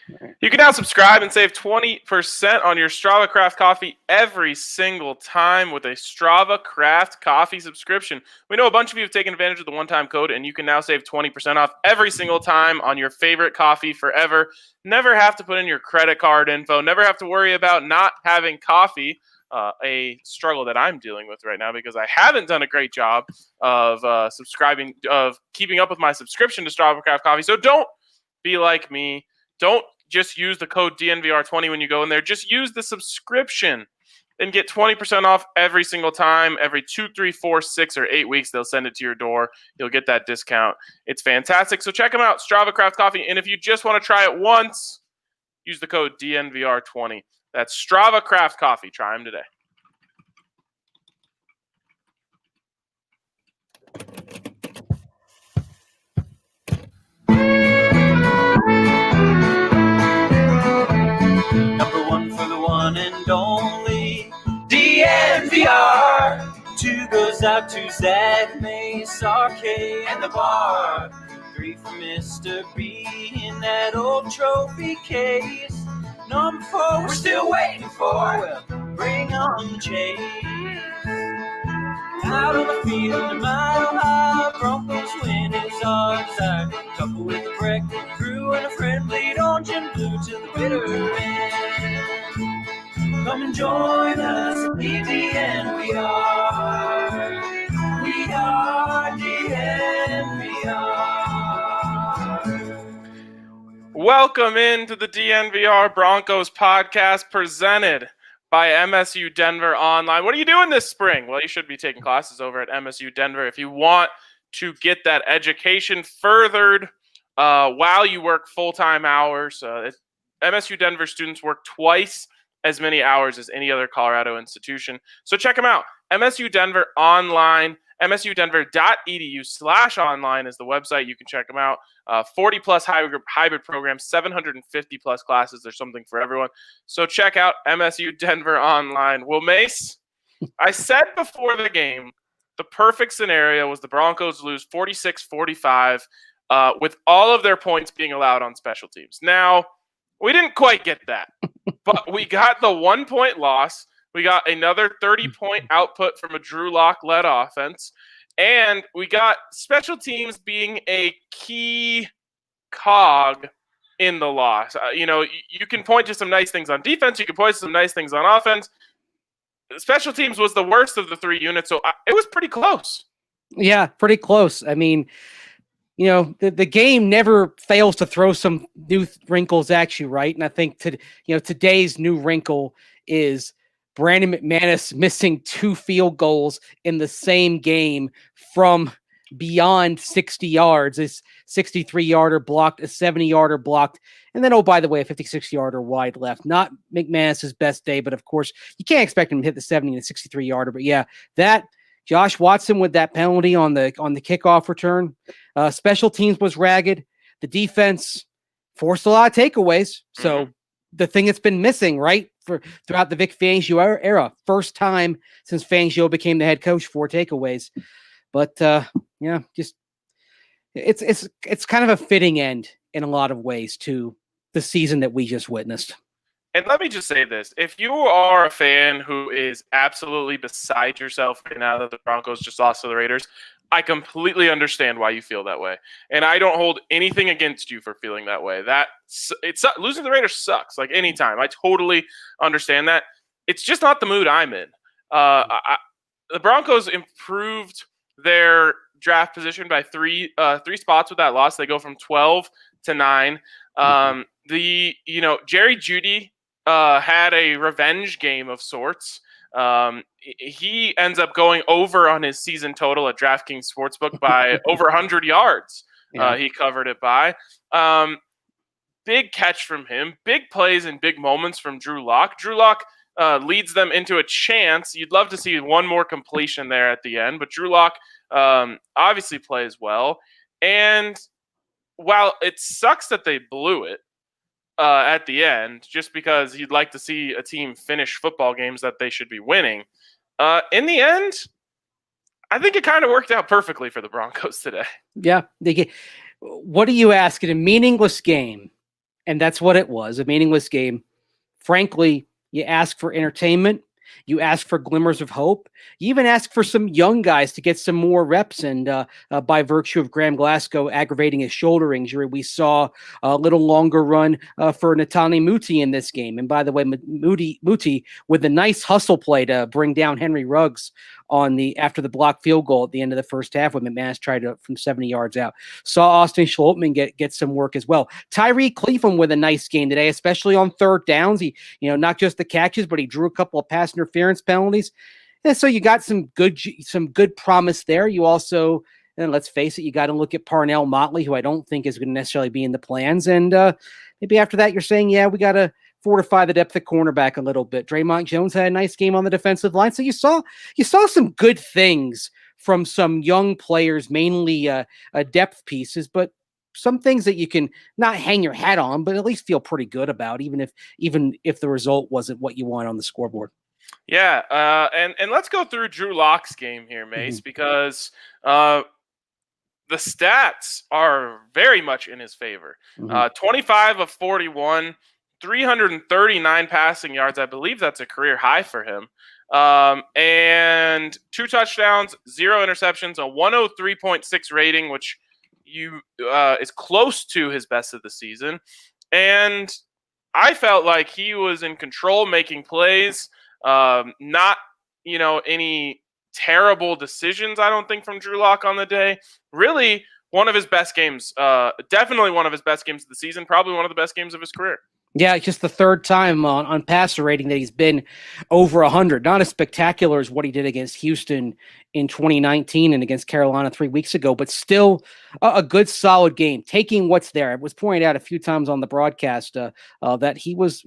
You can now subscribe and save 20% on your Strava Craft coffee every single time with a Strava Craft coffee subscription. We know a bunch of you have taken advantage of the one-time code, and you can now save 20% off every single time on your favorite coffee forever. Never have to put in your credit card info. Never have to worry about not having coffee. A struggle that I'm dealing with right now because I haven't done a great job of keeping up with my subscription to Strava Craft Coffee. So don't be like me. Don't just use the code DNVR20 when you go in there. Just use the subscription and get 20% off every single time. Every 2, 3, 4, 6, or 8 weeks, they'll send it to your door. You'll get that discount. It's fantastic. So check them out, Strava Craft Coffee. And if you just want to try it once, use the code DNVR20. That's Strava Craft Coffee. Try them today. Number one for the one and only DNVR. 2 goes out to Zach, Mace, RK, and the bar. 3 for Mr. B in that old trophy case. Number 4 we're still waiting for. Well, bring on the chase. Out on the field, a mile high, Broncos win is our desire. Couple with a breakfast crew and a friend, bleed orange and blue to the bitter end. Come and join us at DNVR. We are DNVR. Welcome into the DNVR Broncos podcast presented by MSU Denver Online. What are you doing this spring? Well, you should be taking classes over at MSU Denver if you want to get that education furthered while you work full-time hours. MSU Denver students work twice as many hours as any other Colorado institution. So check them out. MSU Denver Online, msudenver.edu/online is the website. You can check them out. 40-plus hybrid programs, 750-plus classes. There's something for everyone. So check out MSU Denver Online. Well, Mace, I said before the game, the perfect scenario was the Broncos lose 46-45 with all of their points being allowed on special teams. Now, we didn't quite get that, but we got the 1-point loss. We got another 30-point output from a Drew Lock-led offense. And we got special teams being a key cog in the loss. You can point to some nice things on defense. You can point to some nice things on offense. Special teams was the worst of the 3 units, so it was pretty close. Yeah, pretty close. I mean, the game never fails to throw some new wrinkles at you, right? And I think today's new wrinkle is Brandon McManus missing 2 field goals in the same game from beyond 60 yards. This 63-yarder blocked, a 70-yarder blocked, and then, oh, by the way, a 56-yarder wide left. Not McManus's best day, but of course, you can't expect him to hit the 70 and 63-yarder. But yeah, that Josh Watson with that penalty on the kickoff return. Special teams was ragged. The defense forced a lot of takeaways. So the thing that's been missing, right, throughout the Vic Fangio era, first time since Fangio became the head coach, 4 takeaways. But just it's kind of a fitting end in a lot of ways to the season that we just witnessed. And let me just say this. If you are a fan who is absolutely beside yourself right now that the Broncos just lost to the Raiders, I completely understand why you feel that way. And I don't hold anything against you for feeling that way. Losing the Raiders sucks, like anytime. I totally understand that. It's just not the mood I'm in. The Broncos improved their draft position by three spots with that loss. They go from 12 to 9. Jerry Jeudy had a revenge game of sorts. He ends up going over on his season total at DraftKings Sportsbook by over 100 yards. He covered it by. Big catch from him. Big plays and big moments from Drew Lock. Drew Lock leads them into a chance. You'd love to see one more completion there at the end, but Drew Lock obviously plays well. And while it sucks that they blew it at the end, just because you'd like to see a team finish football games that they should be winning, in the end, I think it kind of worked out perfectly for the Broncos today. Yeah. What do you ask in a meaningless game And that's what it was, a meaningless game. Frankly, you ask for entertainment. You ask for glimmers of hope. You even ask for some young guys to get some more reps. And by virtue of Graham Glasgow aggravating his shoulder injury, we saw a little longer run for Netani Muti in this game. And by the way, Muti with a nice hustle play to bring down Henry Ruggs after the blocked field goal at the end of the first half when McManus tried to from 70 yards out. Saw Austin Schlottman get some work as well. Tyree Cleveland with a nice game today, especially on third downs. He, not just the catches, but he drew a couple of pass interference penalties. And so you got some good promise there. You also, and let's face it, you got to look at Parnell Motley, who I don't think is going to necessarily be in the plans. And maybe after that, you're saying, yeah, we got to fortify the depth of cornerback a little bit. Draymond Jones had a nice game on the defensive line. So you saw some good things from some young players, mainly depth pieces, but some things that you can not hang your hat on, but at least feel pretty good about, even if the result wasn't what you want on the scoreboard. Yeah, and let's go through Drew Lock's game here, Mace, because the stats are very much in his favor. 25 of 41, 339 passing yards. I believe that's a career high for him. And 2 touchdowns, 0 interceptions, a 103.6 rating, which is close to his best of the season. And I felt like he was in control, making plays. Not, any terrible decisions, I don't think, from Drew Lock on the day. Really, one of his best games. Definitely one of his best games of the season. Probably one of the best games of his career. Yeah, it's just the third time on passer rating that he's been over 100. Not as spectacular as what he did against Houston in 2019 and against Carolina 3 weeks ago, but still a good, solid game. Taking what's there. It was pointed out a few times on the broadcast that he was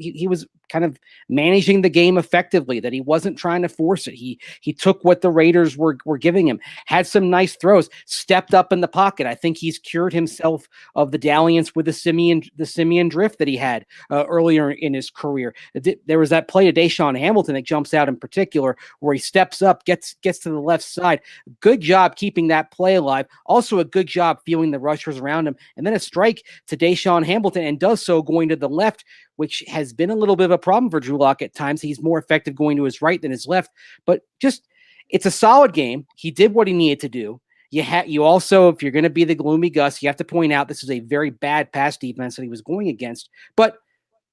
kind of managing the game effectively, that he wasn't trying to force it. He took what the Raiders were giving him, had some nice throws, stepped up in the pocket. I think he's cured himself of the dalliance with the Simeon drift that he had earlier in his career. There was that play to Deshaun Hamilton that jumps out in particular, where he steps up, gets to the left side. Good job keeping that play alive. Also a good job feeling the rushers around him. And then a strike to Deshaun Hamilton, and does so going to the left, which has been a little bit of a problem for Drew Lock at times. He's more effective going to his right than his left, but it's a solid game. He did what he needed to do. You also, if you're going to be the gloomy Gus, you have to point out this is a very bad pass defense that he was going against, but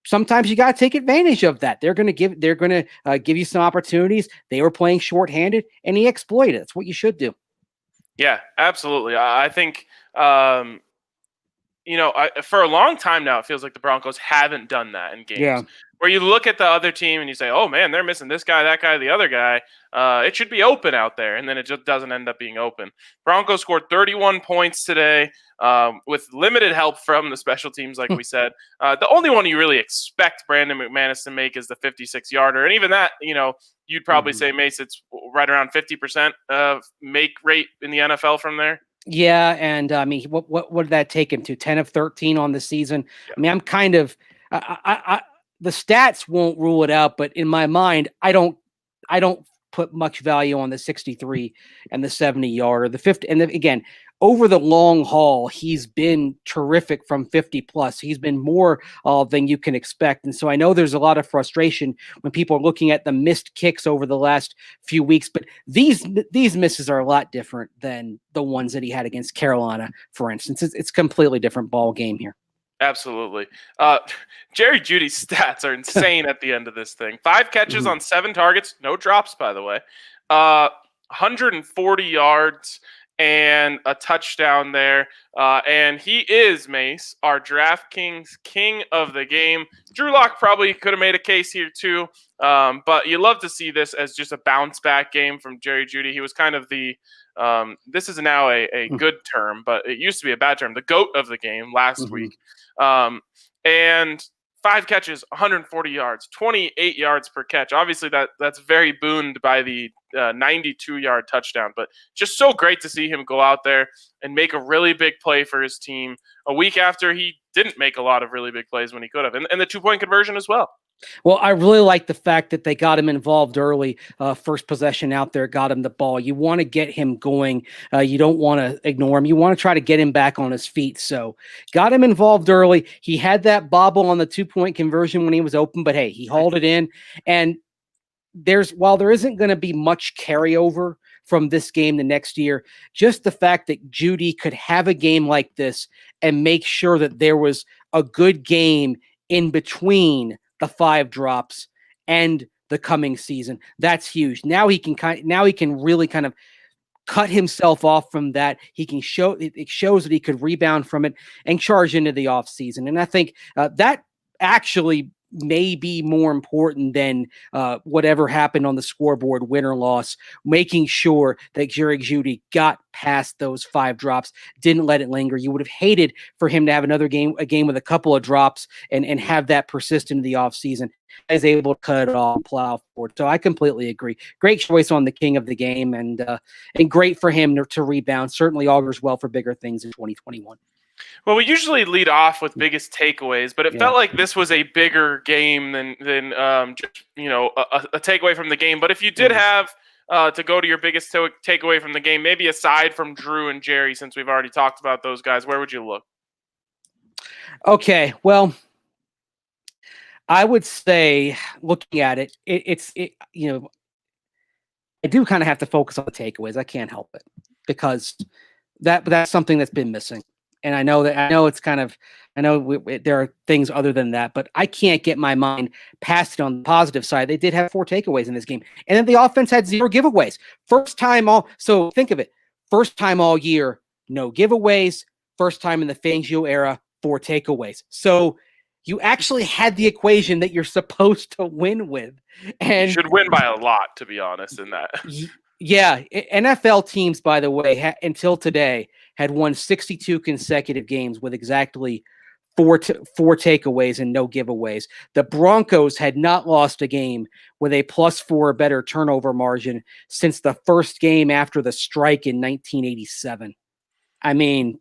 sometimes you got to take advantage of that. They're going to give you some opportunities. They were playing shorthanded, and he exploited it. That's what you should do. Yeah, absolutely. I think, for a long time now, it feels like the Broncos haven't done that in games. Yeah. Where you look at the other team and you say, oh, man, they're missing this guy, that guy, the other guy. It should be open out there, and then it just doesn't end up being open. Broncos scored 31 points today with limited help from the special teams, like we said. The only one you really expect Brandon McManus to make is the 56-yarder. And even that, you'd probably say, Mace, it's right around 50% make rate in the NFL from there. Yeah, and what did that take him to? 10 of 13 on the season. Yeah. I mean, I'm kind of the stats won't rule it out, but in my mind, I don't put much value on the 63 and the 70-yarder, the 50. And again, over the long haul, he's been terrific from 50 plus. He's been more than you can expect. And so I know there's a lot of frustration when people are looking at the missed kicks over the last few weeks, but these misses are a lot different than the ones that he had against Carolina, for instance. It's a completely different ball game here. Absolutely. Jerry Jeudy's stats are insane at the end of this thing. 5 catches on 7 targets, no drops, by the way. 140 yards and a touchdown there. And he is, Mace, our DraftKings king of the game. Drew Lock probably could have made a case here too. But you love to see this as just a bounce back game from Jerry Jeudy. He was kind of the this is now a good term, but it used to be a bad term. The GOAT of the game last week. And 5 catches, 140 yards, 28 yards per catch. Obviously, that's very booned by the 92-yard touchdown. But just so great to see him go out there and make a really big play for his team a week after he didn't make a lot of really big plays when he could have. And the 2-point conversion as well. Well, I really like the fact that they got him involved early. First possession out there, got him the ball. You want to get him going. You don't want to ignore him. You want to try to get him back on his feet. So got him involved early. He had that bobble on the 2-point conversion when he was open, but hey, he hauled it in. And while there isn't going to be much carryover from this game the next year, just the fact that Jeudy could have a game like this and make sure that there was a good game in between the 5 drops and the coming season, that's huge. Now he can really kind of cut himself off from that. He can it shows that he could rebound from it and charge into the offseason. And I think that actually may be more important than whatever happened on the scoreboard, win or loss, making sure that Jerry Jeudy got past those 5 drops, didn't let it linger. You would have hated for him to have a game with a couple of drops and have that persist into the offseason. Is able to cut it off and plow forward. So I completely agree. Great choice on the king of the game, and great for him to rebound. Certainly augurs well for bigger things in 2021. Well, we usually lead off with biggest takeaways, but it felt like this was a bigger game than just a takeaway from the game. But if you did have to go to your biggest takeaway from the game, maybe aside from Drew and Jerry, since we've already talked about those guys, where would you look? Okay, well, I would say, looking at it, I do kind of have to focus on the takeaways. I can't help it because that's something that's been missing. And I know there are things other than that, but I can't get my mind past it on the positive side. They did have 4 takeaways in this game, and then the offense had 0 giveaways. So think of it. First time all year, no giveaways. First time in the Fangio era, 4 takeaways. So you actually had the equation that you're supposed to win with. And you should win by a lot, to be honest, in that. Yeah. NFL teams, by the way, until today, had won 62 consecutive games with exactly 4 takeaways and no giveaways. The Broncos had not lost a game with a +4 or better turnover margin since the first game after the strike in 1987. I mean,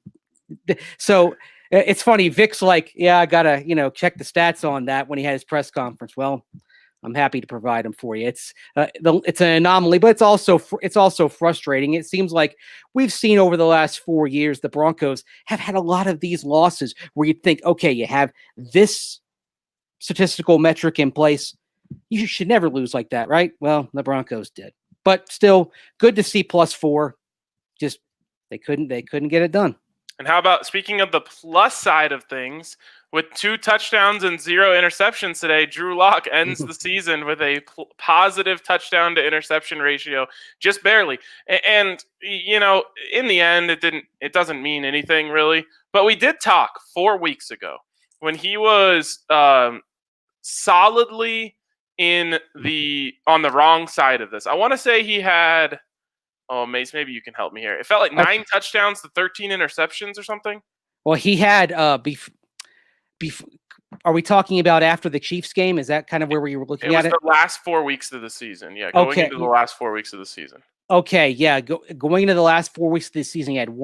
so it's funny. Vic's like, yeah, I gotta, check the stats on that when he had his press conference. Well, I'm happy to provide them for you. It's an anomaly, but it's also frustrating. It seems like we've seen over the last 4 years, the Broncos have had a lot of these losses where you'd think, okay, you have this statistical metric in place. You should never lose like that, right? Well, the Broncos did, but still good to see +4. Just they couldn't get it done. And how about, speaking of the plus side of things, with 2 touchdowns and 0 interceptions today, Drew Lock ends the season with a positive touchdown to interception ratio, just barely. And in the end, it doesn't mean anything really. But we did talk 4 weeks ago when he was solidly on the wrong side of this. I want to say he had. Oh, Mace, maybe you can help me here. It felt like 9 touchdowns to 13 interceptions or something. Well, he had are we talking about after the Chiefs game? Is that kind of where we were looking at it? It was the last 4 weeks of the season. Yeah, going into the last 4 weeks of the season. Okay, yeah. Going into the last 4 weeks of the season, he had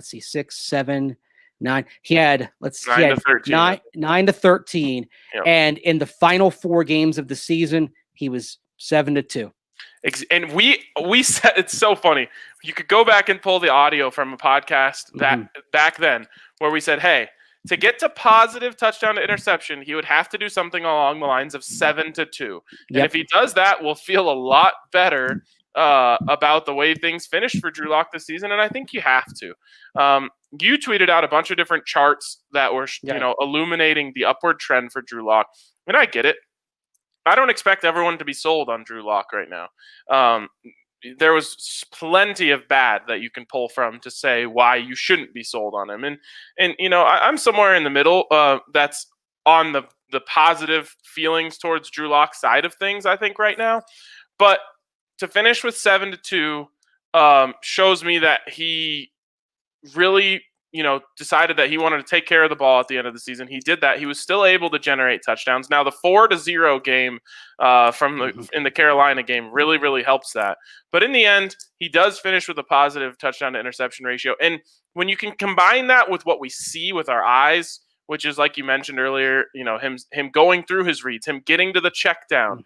6, 7, 9. He had 9 to 13. 9 to 13. Yep. And in the final 4 games of the season, he was 7-2. And we said, it's so funny. You could go back and pull the audio from a podcast back then where we said, hey, to get to positive touchdown to interception, he would have to do something along the lines of 7-2. And if he does that, we'll feel a lot better about the way things finished for Drew Lock this season. And I think you have to. You tweeted out a bunch of different charts that were illuminating the upward trend for Drew Lock. And I get it. I don't expect everyone to be sold on Drew Lock right now. There was plenty of bad that you can pull from to say why you shouldn't be sold on him. And I'm somewhere in the middle that's on the positive feelings towards Drew Lock's side of things, I think, right now. But to finish with 7-2 shows me that he really decided that he wanted to take care of the ball at the end of the season. He did that. He was still able to generate touchdowns. Now, the 4-0 game in the Carolina game really, really helps that. But in the end, he does finish with a positive touchdown to interception ratio. And when you can combine that with what we see with our eyes which is like you mentioned earlier, him going through his reads, him getting to the check down,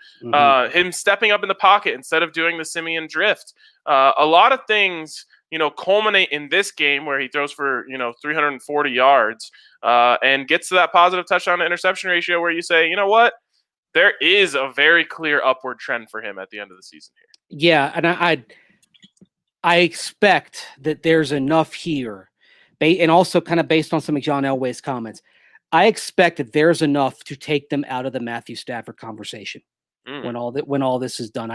him stepping up in the pocket instead of doing the Simeon drift. A lot of things, culminate in this game where he throws for, 340 yards and gets to that positive touchdown to interception ratio where you say, you know what? There is a very clear upward trend for him at the end of the season here. Yeah, and I expect that there's enough here, and also kind of based on some of John Elway's comments, I expect that there's enough to take them out of the Matthew Stafford conversation when all this is done.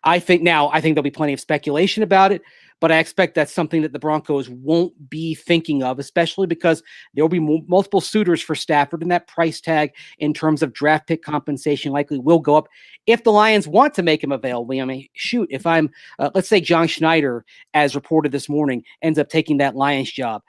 I think there'll be plenty of speculation about it, but I expect that's something that the Broncos won't be thinking of, especially because there will be multiple suitors for Stafford, and that price tag in terms of draft pick compensation likely will go up if the Lions want to make him available. I mean, shoot, if I'm, let's say John Schneider, as reported this morning, ends up taking that Lions job.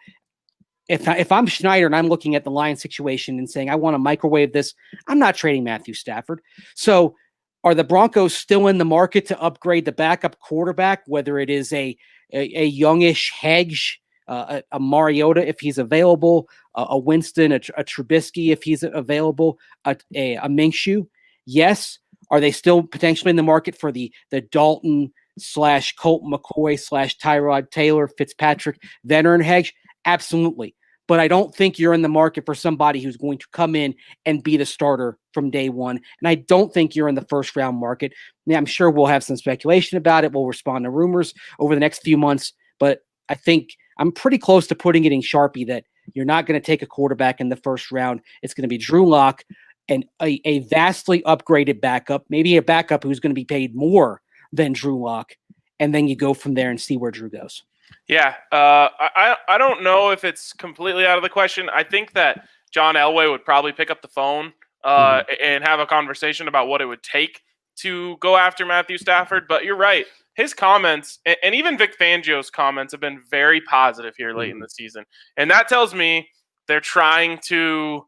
If I'm Schneider and I'm looking at the Lions situation and saying, I want to microwave this, I'm not trading Matthew Stafford. So are the Broncos still in the market to upgrade the backup quarterback, whether it is a youngish Hedge, a Mariota if he's available, a Winston, a Trubisky if he's available, a Minshew? Yes. Are they still potentially in the market for the Dalton / Colt McCoy / Tyrod Taylor, Fitzpatrick, veteran Hedge? Absolutely. But I don't think you're in the market for somebody who's going to come in and be the starter from day one. And I don't think you're in the first round market. Now, I'm sure we'll have some speculation about it. We'll respond to rumors over the next few months. But I think I'm pretty close to putting it in Sharpie that you're not going to take a quarterback in the first round. It's going to be Drew Lock and a vastly upgraded backup, maybe a backup who's going to be paid more than Drew Lock. And then you go from there and see where Drew goes. Yeah, I don't know if it's completely out of the question. I think that John Elway would probably pick up the phone and have a conversation about what it would take to go after Matthew Stafford. But you're right. His comments, and even Vic Fangio's comments, have been very positive here late in the season. And that tells me they're trying to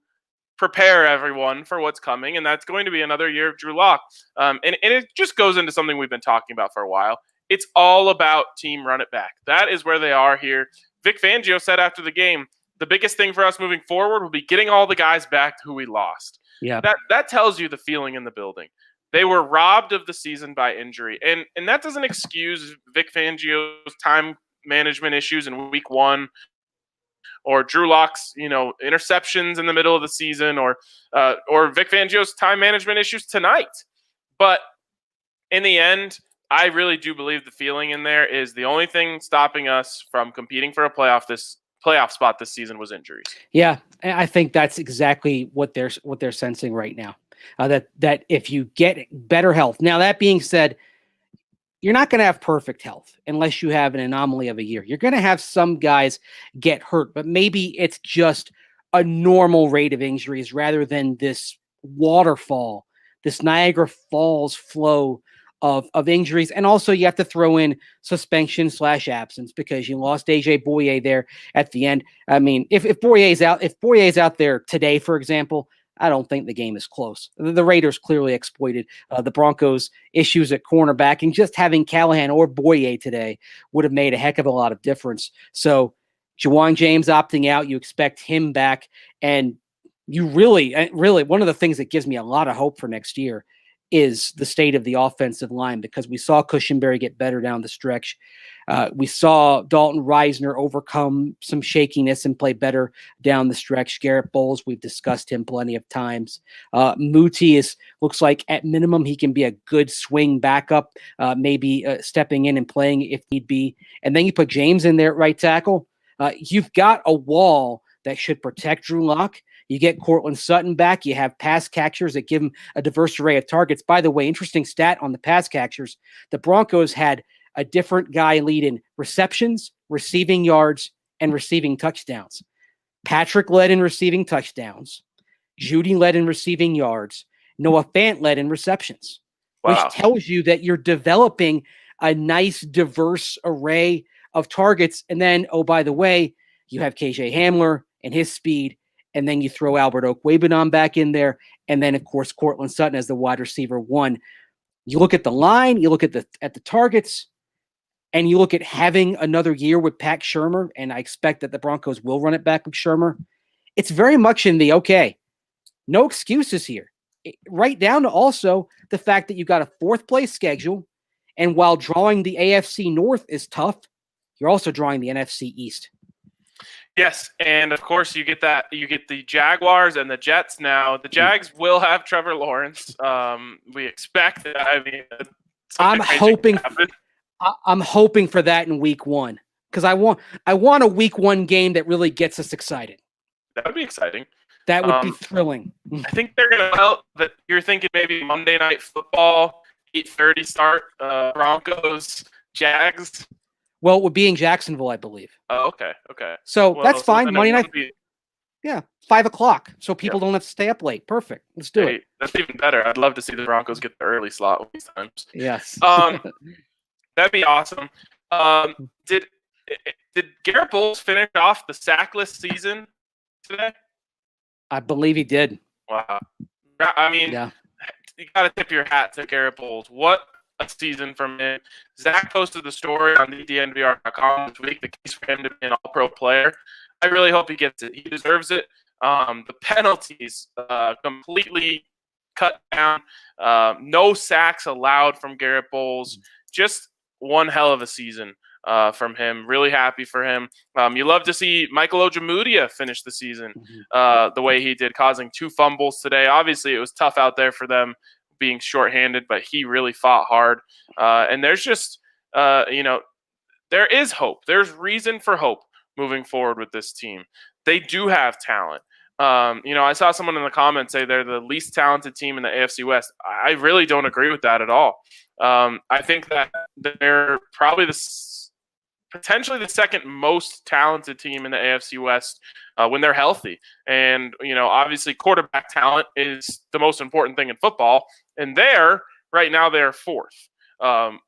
prepare everyone for what's coming, and that's going to be another year of Drew Lock. And it just goes into something we've been talking about for a while. It's all about team run it back. That is where they are here. Vic Fangio said after the game, the biggest thing for us moving forward will be getting all the guys back who we lost. Yeah, that tells you the feeling in the building. They were robbed of the season by injury. And that doesn't excuse Vic Fangio's time management issues in week one, or Drew Lock's, interceptions in the middle of the season, or Vic Fangio's time management issues tonight. But in the end, I really do believe the feeling in there is the only thing stopping us from competing for a playoff spot this season was injuries. Yeah, I think that's exactly what they're sensing right now. That if you get better health. Now, that being said, you're not going to have perfect health unless you have an anomaly of a year. You're going to have some guys get hurt, but maybe it's just a normal rate of injuries rather than this waterfall, this Niagara Falls flow of injuries. And also you have to throw in suspension / absence because you lost AJ Boye there at the end. I mean, if Boye's out there today, for example, I don't think the game is close. The Raiders clearly exploited the Broncos' issues at cornerback, and just having Callahan or Boye today would have made a heck of a lot of difference. So Juwan James opting out, you expect him back, and you really, one of the things that gives me a lot of hope for next year is the state of the offensive line, because we saw Koenigsberg get better down the stretch. We saw Dalton Reisner overcome some shakiness and play better down the stretch. Garrett Bowles, we've discussed him plenty of times. Muti looks like at minimum he can be a good swing backup, maybe stepping in and playing if need be. And then you put James in there at right tackle. You've got a wall that should protect Drew Lock. You get Cortland Sutton back. You have pass catchers that give him a diverse array of targets. By the way, interesting stat on the pass catchers. The Broncos had a different guy lead in receptions, receiving yards, and receiving touchdowns. Patrick led in receiving touchdowns. Jeudy led in receiving yards. Noah Fant led in receptions, which tells you that you're developing a nice, diverse array of targets. And then, oh, by the way, you have KJ Hamler and his speed. And then you throw Albert Okwuegbunam back in there. And then, of course, Cortland Sutton as the wide receiver one. You look at the line, you look at the targets, and you look at having another year with Pat Shurmur, and I expect that the Broncos will run it back with Shurmur. it's very much in the okay. No excuses here. Right down to also the fact that you got a fourth place schedule, and while drawing the AFC North is tough, you're also drawing the NFC East. Yes, and of course you get the Jaguars and the Jets now. The Jags will have Trevor Lawrence. We expect that. I mean, I'm hoping for that in week 1 because I want a week 1 game that really gets us excited. That would be exciting. That would be thrilling. I think they're going to help. That you're thinking maybe Monday Night Football, 8:30 start, Broncos, Jags. Well, it would be in Jacksonville, I believe. Oh, okay. So that's fine. Monday night. 5:00. So people don't have to stay up late. Perfect. Let's do it. That's even better. I'd love to see the Broncos get the early slot these times. Yes. That'd be awesome. Did Garrett Bowles finish off the sackless season today? I believe he did. Wow. I mean, you got to tip your hat to Garrett Bowles. What a season from him. Zach posted the story on the DNVR.com this week, the case for him to be an all-pro player. I really hope he gets it. He deserves it. The penalties completely cut down. No sacks allowed from Garrett Bowles. Just one hell of a season from him. Really happy for him. You love to see Michael Ojemudia finish the season the way he did, causing 2 fumbles today. Obviously, it was tough out there for them being shorthanded, but he really fought hard. And there's just, there is hope. There's reason for hope moving forward with this team. They do have talent. I saw someone in the comments say they're the least talented team in the AFC West. I really don't agree with that at all. I think that they're probably potentially the second most talented team in the AFC West when they're healthy. And, obviously quarterback talent is the most important thing in football. And right now they're 4th. And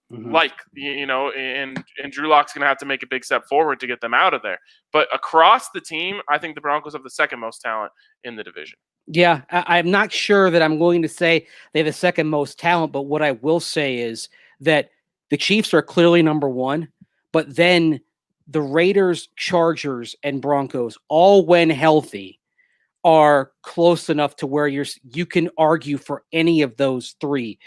Drew Lock's going to have to make a big step forward to get them out of there. But across the team, I think the Broncos have the second most talent in the division. Yeah, I'm not sure that I'm going to say they have the second most talent, but what I will say is that the Chiefs are clearly number 1, but then the Raiders, Chargers, and Broncos, all when healthy, are close enough to where you can argue for any of those 3.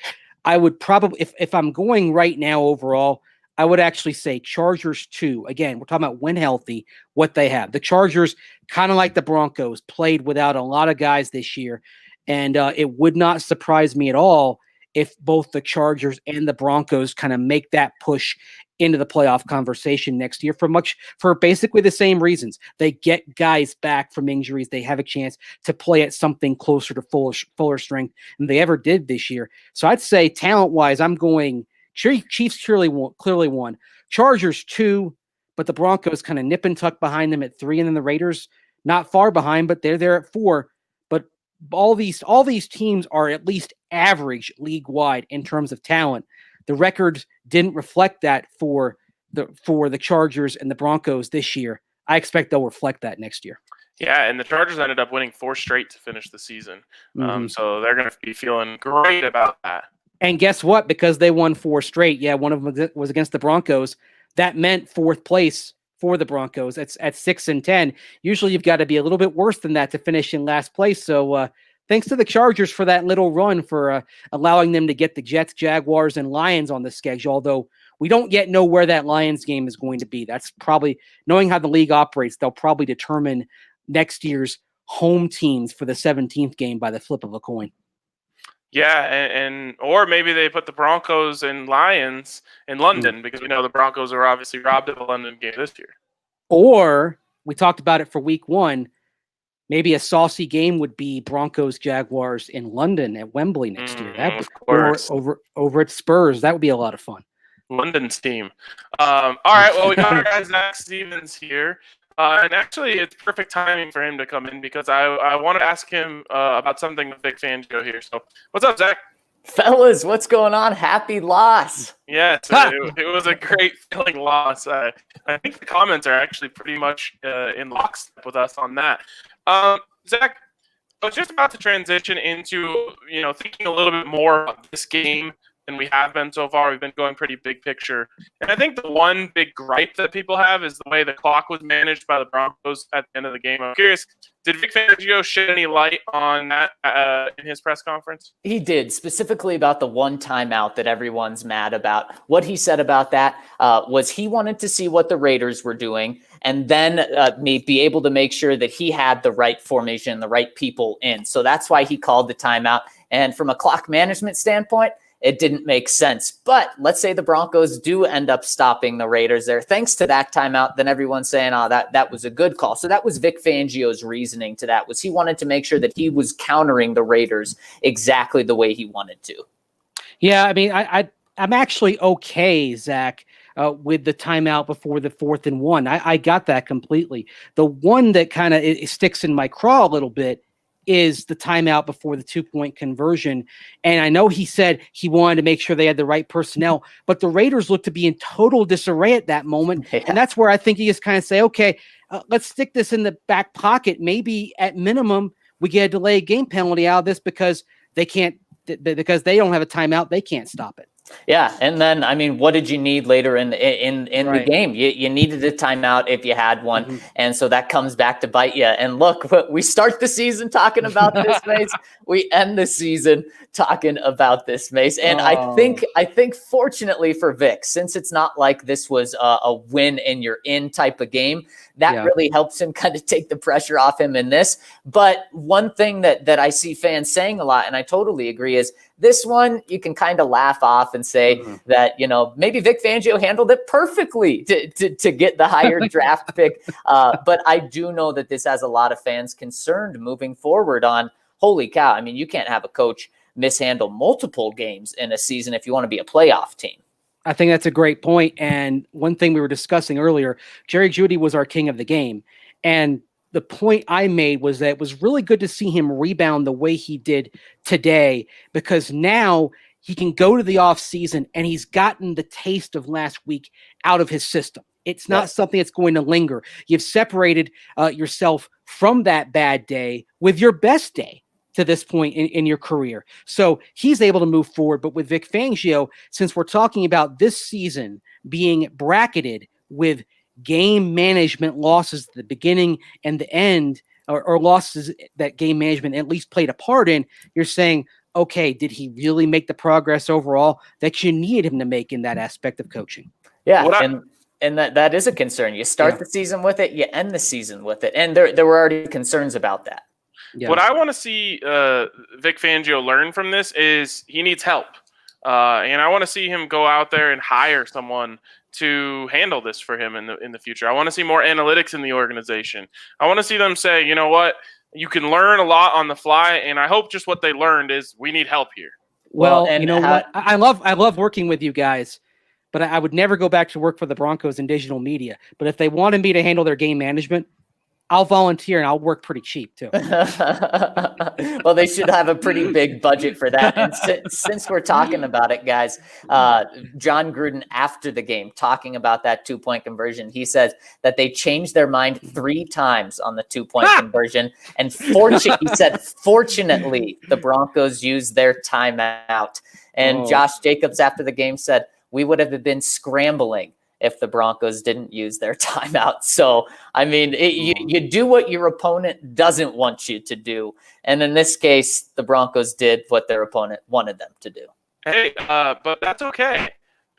I would probably, if I'm going right now overall, I would actually say Chargers 2. Again, we're talking about when healthy, what they have. The Chargers, kind of like the Broncos, played without a lot of guys this year. And it would not surprise me at all if both the Chargers and the Broncos kind of make that push into the playoff conversation next year for basically the same reasons. They get guys back from injuries. They have a chance to play at something closer to fuller strength than they ever did this year. So I'd say talent-wise, I'm going Chiefs clearly won. Chargers 2, but the Broncos kind of nip and tuck behind them at 3, and then the Raiders not far behind, but they're there at 4. But all these teams are at least average league-wide in terms of talent. The records didn't reflect that for the Chargers and the Broncos this year. I expect they'll reflect that next year. Yeah, and the Chargers ended up winning 4 straight to finish the season. So they're going to be feeling great about that. And guess what? Because they won 4 straight, one of them was against the Broncos. That meant 4th place for the Broncos. That's at 6-10. Usually you've got to be a little bit worse than that to finish in last place. So thanks to the Chargers for that little run, for allowing them to get the Jets, Jaguars, and Lions on the schedule, although we don't yet know where that Lions game is going to be. That's probably, knowing how the league operates, they'll probably determine next year's home teams for the 17th game by the flip of a coin. Yeah, and or maybe they put the Broncos and Lions in London because we know the Broncos are obviously robbed of a London game this year. Or, we talked about it for week 1, maybe a saucy game would be Broncos-Jaguars in London at Wembley next year. That of course. Or over at Spurs. That would be a lot of fun. London's team. All right, well, we got our guy Zac Stevens here. And actually, it's perfect timing for him to come in because I want to ask him about something with Big Fan Joe here. So, what's up, Zach? Fellas, what's going on? Happy loss. Yes, it was a great feeling loss. I think the comments are actually pretty much in lockstep with us on that. Zach, I was just about to transition into, thinking a little bit more about this game than we have been so far. We've been going pretty big picture. And I think the one big gripe that people have is the way the clock was managed by the Broncos at the end of the game. I'm curious, did Vic Fangio shed any light on that in his press conference? He did, specifically about the one timeout that everyone's mad about. What he said about that was he wanted to see what the Raiders were doing and then be able to make sure that he had the right formation, the right people in. So that's why he called the timeout. And from a clock management standpoint, it didn't make sense. But let's say the Broncos do end up stopping the Raiders there. Thanks to that timeout, then everyone's saying, oh, that was a good call. So that was Vic Fangio's reasoning to that, was he wanted to make sure that he was countering the Raiders exactly the way he wanted to. Yeah, I mean, I'm actually okay, Zach, with the timeout before the 4th and 1. I got that completely. The one that kind of sticks in my craw a little bit is the timeout before the 2-point conversion. And I know he said he wanted to make sure they had the right personnel, but the Raiders looked to be in total disarray at that moment. Yeah. And that's where I think you just kind of say, okay, let's stick this in the back pocket. Maybe at minimum we get a delayed game penalty out of this because they don't have a timeout. They can't stop it. Yeah, and then I mean, what did you need later in the game? You needed a timeout if you had one, and so that comes back to bite you. And look, we start the season talking about this, Mace. We end the season talking about this, Mace. And I think fortunately for Vic, since it's not like this was a win and you're in type of game, that really helps him kind of take the pressure off him in this. But one thing that I see fans saying a lot, and I totally agree, is this one you can kind of laugh off and say that, maybe Vic Fangio handled it perfectly to get the higher draft pick. But I do know that this has a lot of fans concerned moving forward on, holy cow, I mean, you can't have a coach mishandle multiple games in a season if you want to be a playoff team. I think that's a great point. And one thing we were discussing earlier, Jerry Jeudy was our king of the game. And the point I made was that it was really good to see him rebound the way he did today, because now he can go to the offseason and he's gotten the taste of last week out of his system. It's not something that's going to linger. You've separated yourself from that bad day with your best day to this point in your career. So he's able to move forward. But with Vic Fangio, since we're talking about this season being bracketed with game management losses at the beginning and the end, or losses that game management at least played a part in, you're saying, okay, did he really make the progress overall that you needed him to make in that aspect of coaching? Yeah, and that is a concern. You start the season with it, you end the season with it. And there were already concerns about that. Yeah. What I want to see Vic Fangio learn from this is he needs help. And I want to see him go out there and hire someone to handle this for him in the future. I want to see more analytics in the organization. I want to see them say, you know what, you can learn a lot on the fly, and I hope just what they learned is we need help here. Well, and you know what? I love working with you guys, but I would never go back to work for the Broncos in digital media. But if they wanted me to handle their game management, I'll volunteer and I'll work pretty cheap too. Well, they should have a pretty big budget for that. And since we're talking about it, guys, John Gruden after the game talking about that 2-point conversion, he says that they changed their mind 3 times on the 2-point conversion. And he said, fortunately, the Broncos used their timeout. And Josh Jacobs after the game said, we would have been scrambling if the Broncos didn't use their timeout. So, I mean, you do what your opponent doesn't want you to do. And in this case, the Broncos did what their opponent wanted them to do. Hey, but that's okay.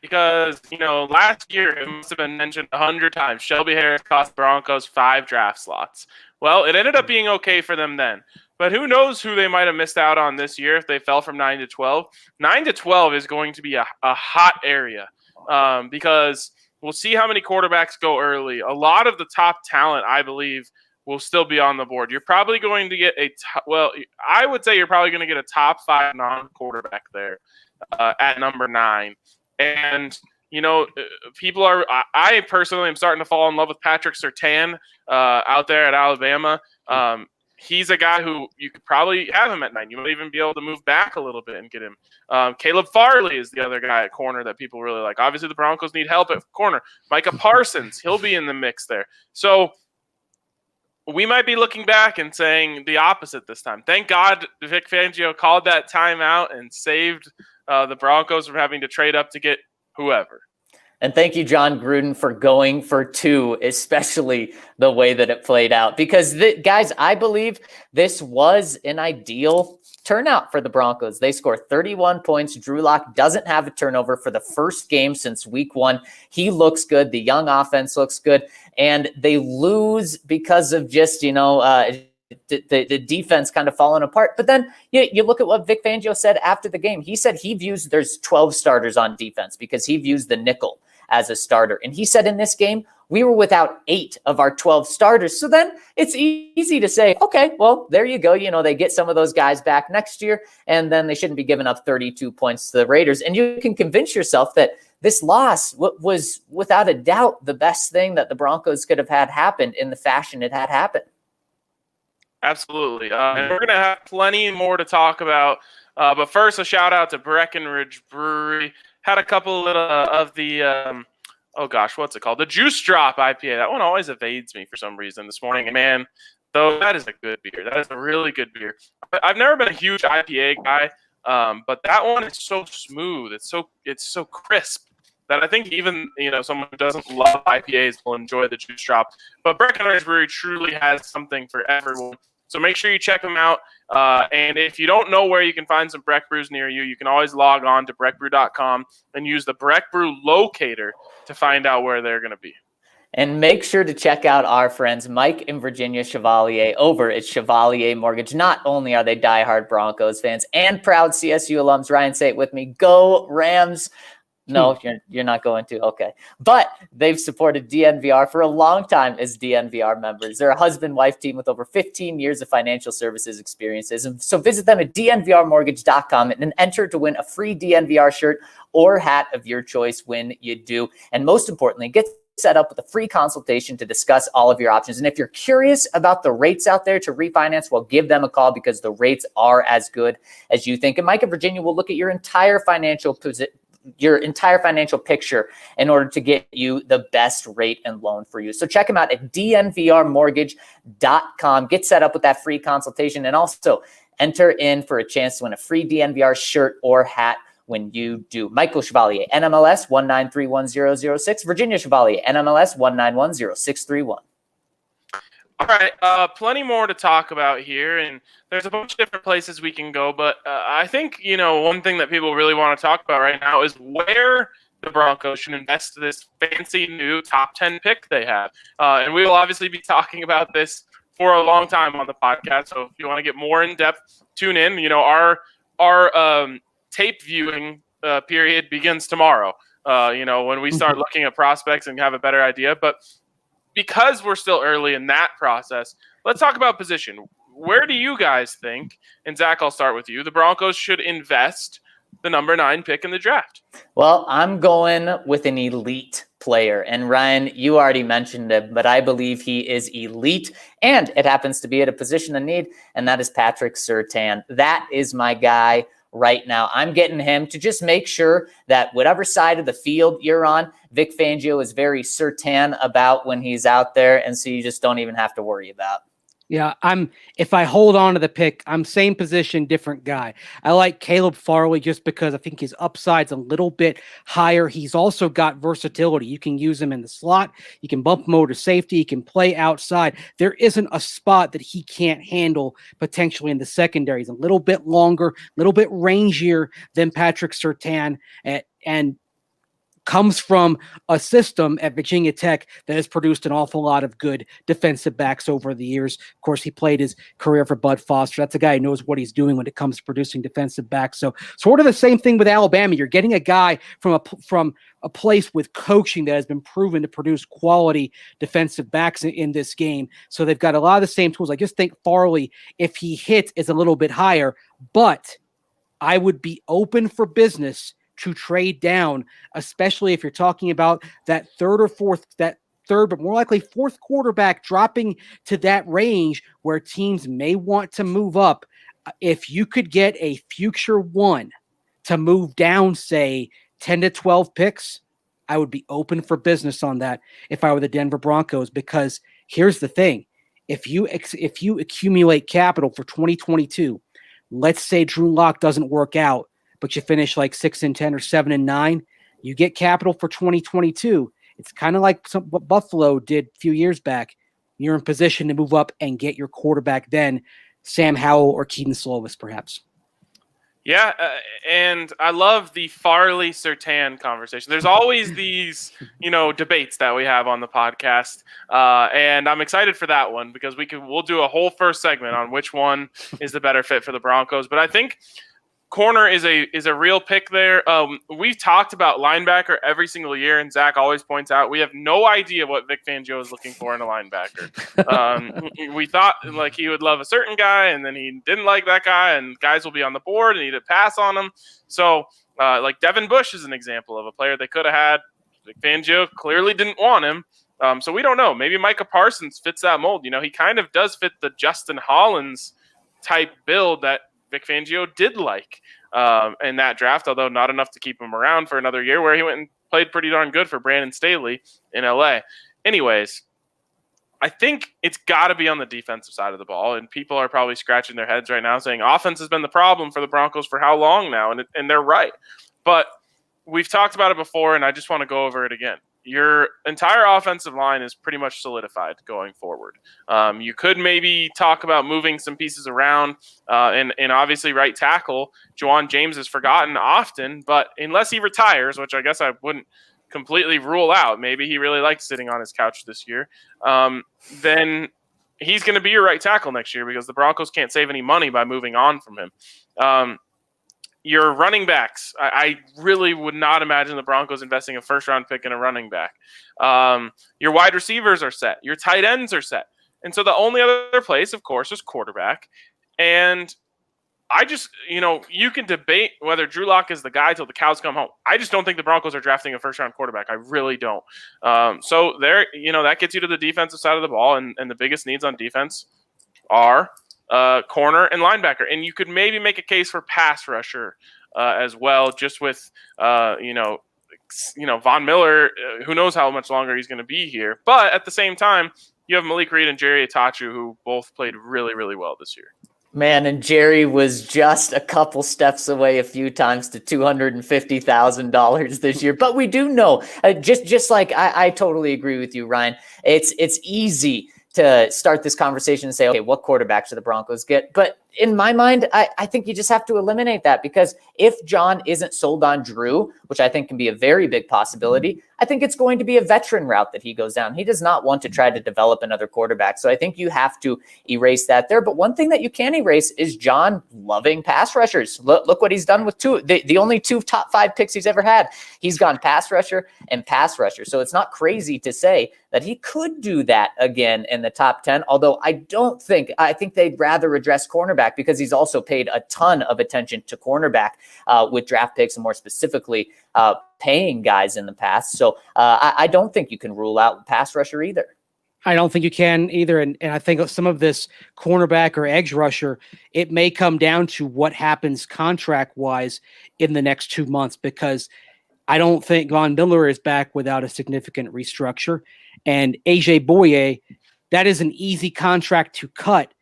Because, last year, it must have been mentioned 100 times, Shelby Harris cost Broncos 5 draft slots. Well, it ended up being okay for them then. But who knows who they might have missed out on this year if they fell from 9 to 12. 9 to 12 is going to be a hot area because we'll see how many quarterbacks go early. A lot of the top talent, I believe, will still be on the board. You're probably going to get I would say you're probably going to get a top 5 non-quarterback there at number 9. And, people are – I personally am starting to fall in love with Patrick Surtain out there at Alabama. He's a guy who you could probably have him at 9. You might even be able to move back a little bit and get him. Caleb Farley is the other guy at corner that people really like. Obviously, the Broncos need help at corner. Micah Parsons, he'll be in the mix there. So we might be looking back and saying the opposite this time. Thank God Vic Fangio called that timeout and saved the Broncos from having to trade up to get whoever. And thank you, John Gruden, for going for 2, especially the way that it played out. Because, guys, I believe this was an ideal turnout for the Broncos. They score 31 points. Drew Lock doesn't have a turnover for the first game since week 1. He looks good. The young offense looks good. And they lose because of just, the defense kind of falling apart. But then you look at what Vic Fangio said after the game. He said he views there's 12 starters on defense because he views the nickel as a starter. And he said in this game, we were without 8 of our 12 starters. So then it's easy to say, okay, well, there you go. They get some of those guys back next year, and then they shouldn't be giving up 32 points to the Raiders. And you can convince yourself that this loss was without a doubt the best thing that the Broncos could have had happen in the fashion it had happened. Absolutely. And we're going to have plenty more to talk about. But first, a shout out to Breckenridge Brewery. Had a couple of the, what's it called? The Juice Drop IPA. That one always evades me for some reason this morning. And man, though, that is a good beer. That is a really good beer. I've never been a huge IPA guy, but that one is so smooth. It's so crisp that I think even, someone who doesn't love IPAs will enjoy the Juice Drop. But Breckenridge Brewery truly has something for everyone. So make sure you check them out. And if you don't know where you can find some Breck Brews near you, you can always log on to breckbrew.com and use the Breck Brew locator to find out where they're going to be. And make sure to check out our friends Mike and Virginia Chevalier over at Chevalier Mortgage. Not only are they diehard Broncos fans and proud CSU alums, Ryan, say it with me, go Rams. No, you're not going to. Okay. But they've supported DNVR for a long time as DNVR members. They're a husband-wife team with over 15 years of financial services experiences. And so visit them at DNVRmortgage.com and enter to win a free DNVR shirt or hat of your choice when you do. And most importantly, get set up with a free consultation to discuss all of your options. And if you're curious about the rates out there to refinance, well, give them a call because the rates are as good as you think. And Mike and Virginia will look at your entire financial picture in order to get you the best rate and loan for you. So check them out at DNVRmortgage.com. Get set up with that free consultation and also enter in for a chance to win a free DNVR shirt or hat when you do. Michael Chevalier, NMLS 1931006. Virginia Chevalier, NMLS 1910631. All right, plenty more to talk about here, and there's a bunch of different places we can go, but I think, one thing that people really want to talk about right now is where the Broncos should invest this fancy new top 10 pick they have. And we will obviously be talking about this for a long time on the podcast, so if you want to get more in-depth, tune in. Our tape viewing period begins tomorrow, when we start looking at prospects and have a better idea, but because we're still early in that process, let's talk about position. Where do you guys think, and Zach, I'll start with you, the Broncos should invest the number 9 pick in the draft? Well, I'm going with an elite player. And Ryan, you already mentioned it, but I believe he is elite, and it happens to be at a position of need, and that is Patrick Surtain. That is my guy right now. I'm getting him to just make sure that whatever side of the field you're on, Vic Fangio is very certain about when he's out there, and so you just don't even have to worry about. Yeah, if I hold on to the pick, I'm same position, different guy. I like Caleb Farley just because I think his upside's a little bit higher. He's also got versatility. You can use him in the slot. You can bump him over to safety. He can play outside. There isn't a spot that he can't handle potentially in the secondary. He's a little bit longer, a little bit rangier than Patrick Surtain, and comes from a system at Virginia Tech that has produced an awful lot of good defensive backs over the years. Of course, he played his career for Bud Foster. That's a guy who knows what he's doing when it comes to producing defensive backs. So sort of the same thing with Alabama. You're getting a guy from a place with coaching that has been proven to produce quality defensive backs in this game. So they've got a lot of the same tools. I just think Farley, if he hits, is a little bit higher, but I would be open for business to trade down, especially if you're talking about that third, but more likely fourth quarterback dropping to that range where teams may want to move up. If you could get a future one to move down, say 10 to 12 picks, I would be open for business on that if I were the Denver Broncos, because here's the thing. If you accumulate capital for 2022, let's say Drew Lock doesn't work out, but you finish like 6-10 or 7-9, you get capital for 2022. It's kind of like what Buffalo did a few years back. You're in position to move up and get your quarterback then, Sam Howell or Keaton Slovis, perhaps. Yeah, and I love the Farley Surtain conversation. There's always these, debates that we have on the podcast, and I'm excited for that one because we'll do a whole first segment on which one is the better fit for the Broncos. But I think corner is a real pick there. We've talked about linebacker every single year, and Zach always points out we have no idea what Vic Fangio is looking for in a linebacker. We thought like he would love a certain guy, and then he didn't like that guy, and guys will be on the board and he'd pass on them. So like Devin Bush is an example of a player they could have had. Vic Fangio clearly didn't want him. So we don't know. Maybe Micah Parsons fits that mold. He kind of does fit the Justin Hollins type build that Vic Fangio did like in that draft, although not enough to keep him around for another year, where he went and played pretty darn good for Brandon Staley in LA. Anyways, I think it's got to be on the defensive side of the ball, and people are probably scratching their heads right now saying offense has been the problem for the Broncos for how long now, and they're right. But we've talked about it before, and I just want to go over it again. Your entire offensive line is pretty much solidified going forward. You could maybe talk about moving some pieces around, and obviously right tackle, Juwan James is forgotten often, but unless he retires, which I guess I wouldn't completely rule out, maybe he really likes sitting on his couch this year, then he's going to be your right tackle next year because the Broncos can't save any money by moving on from him. Your running backs, I really would not imagine the Broncos investing a first-round pick in a running back. Your wide receivers are set. Your tight ends are set. And so the only other place, of course, is quarterback. And I just, you can debate whether Drew Lock is the guy till the cows come home. I just don't think the Broncos are drafting a first-round quarterback. I really don't. So there, that gets you to the defensive side of the ball, and the biggest needs on defense are corner and linebacker, and you could maybe make a case for pass rusher as well, just with Von Miller. Who knows how much longer he's going to be here? But at the same time, you have Malik Reed and Jerry Itachu, who both played really, really well this year. Man, and Jerry was just a couple steps away a few times to $250,000 this year. But we do know, just like I totally agree with you, Ryan. It's easy to start this conversation and say, okay, what quarterbacks do the Broncos get? But in my mind, I think you just have to eliminate that, because if John isn't sold on Drew, which I think can be a very big possibility, I think it's going to be a veteran route that he goes down. He does not want to try to develop another quarterback. So I think you have to erase that there. But one thing that you can erase is John loving pass rushers. Look what he's done with the only two top 5 picks he's ever had. He's gone pass rusher and pass rusher. So it's not crazy to say that he could do that again in the top 10. Although I think they'd rather address cornerback, because he's also paid a ton of attention to cornerback with draft picks, and more specifically paying guys in the past. So I don't think you can rule out pass rusher either. I don't think you can either. And I think some of this cornerback or edge rusher, it may come down to what happens contract-wise in the next 2 months, because I don't think Von Miller is back without a significant restructure. And AJ Boye, that is an easy contract to cut.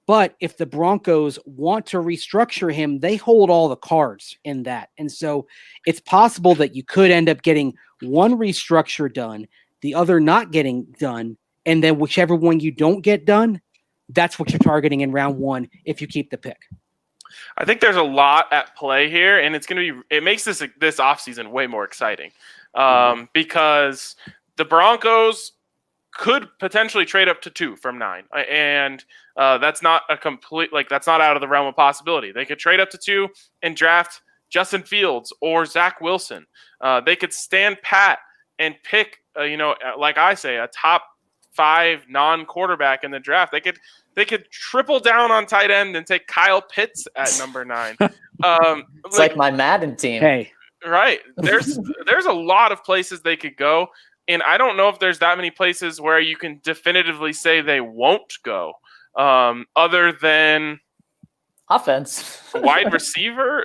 But if the Broncos want to restructure him, they hold all the cards in that. And so it's possible that you could end up getting one restructure done, the other not getting done, and then whichever one you don't get done, that's what you're targeting in round 1 if you keep the pick. I think there's a lot at play here, and it makes this offseason way more exciting because the Broncos could potentially trade up to 2 from 9. And that's not that's not out of the realm of possibility. They could trade up to 2 and draft Justin Fields or Zach Wilson. They could stand pat and pick, like I say, a top 5 non-quarterback in the draft. They could triple down on tight end and take Kyle Pitts at number 9. It's like my Madden team. Hey, right. There's a lot of places they could go. And I don't know if there's that many places where you can definitively say they won't go, other than offense, wide receiver.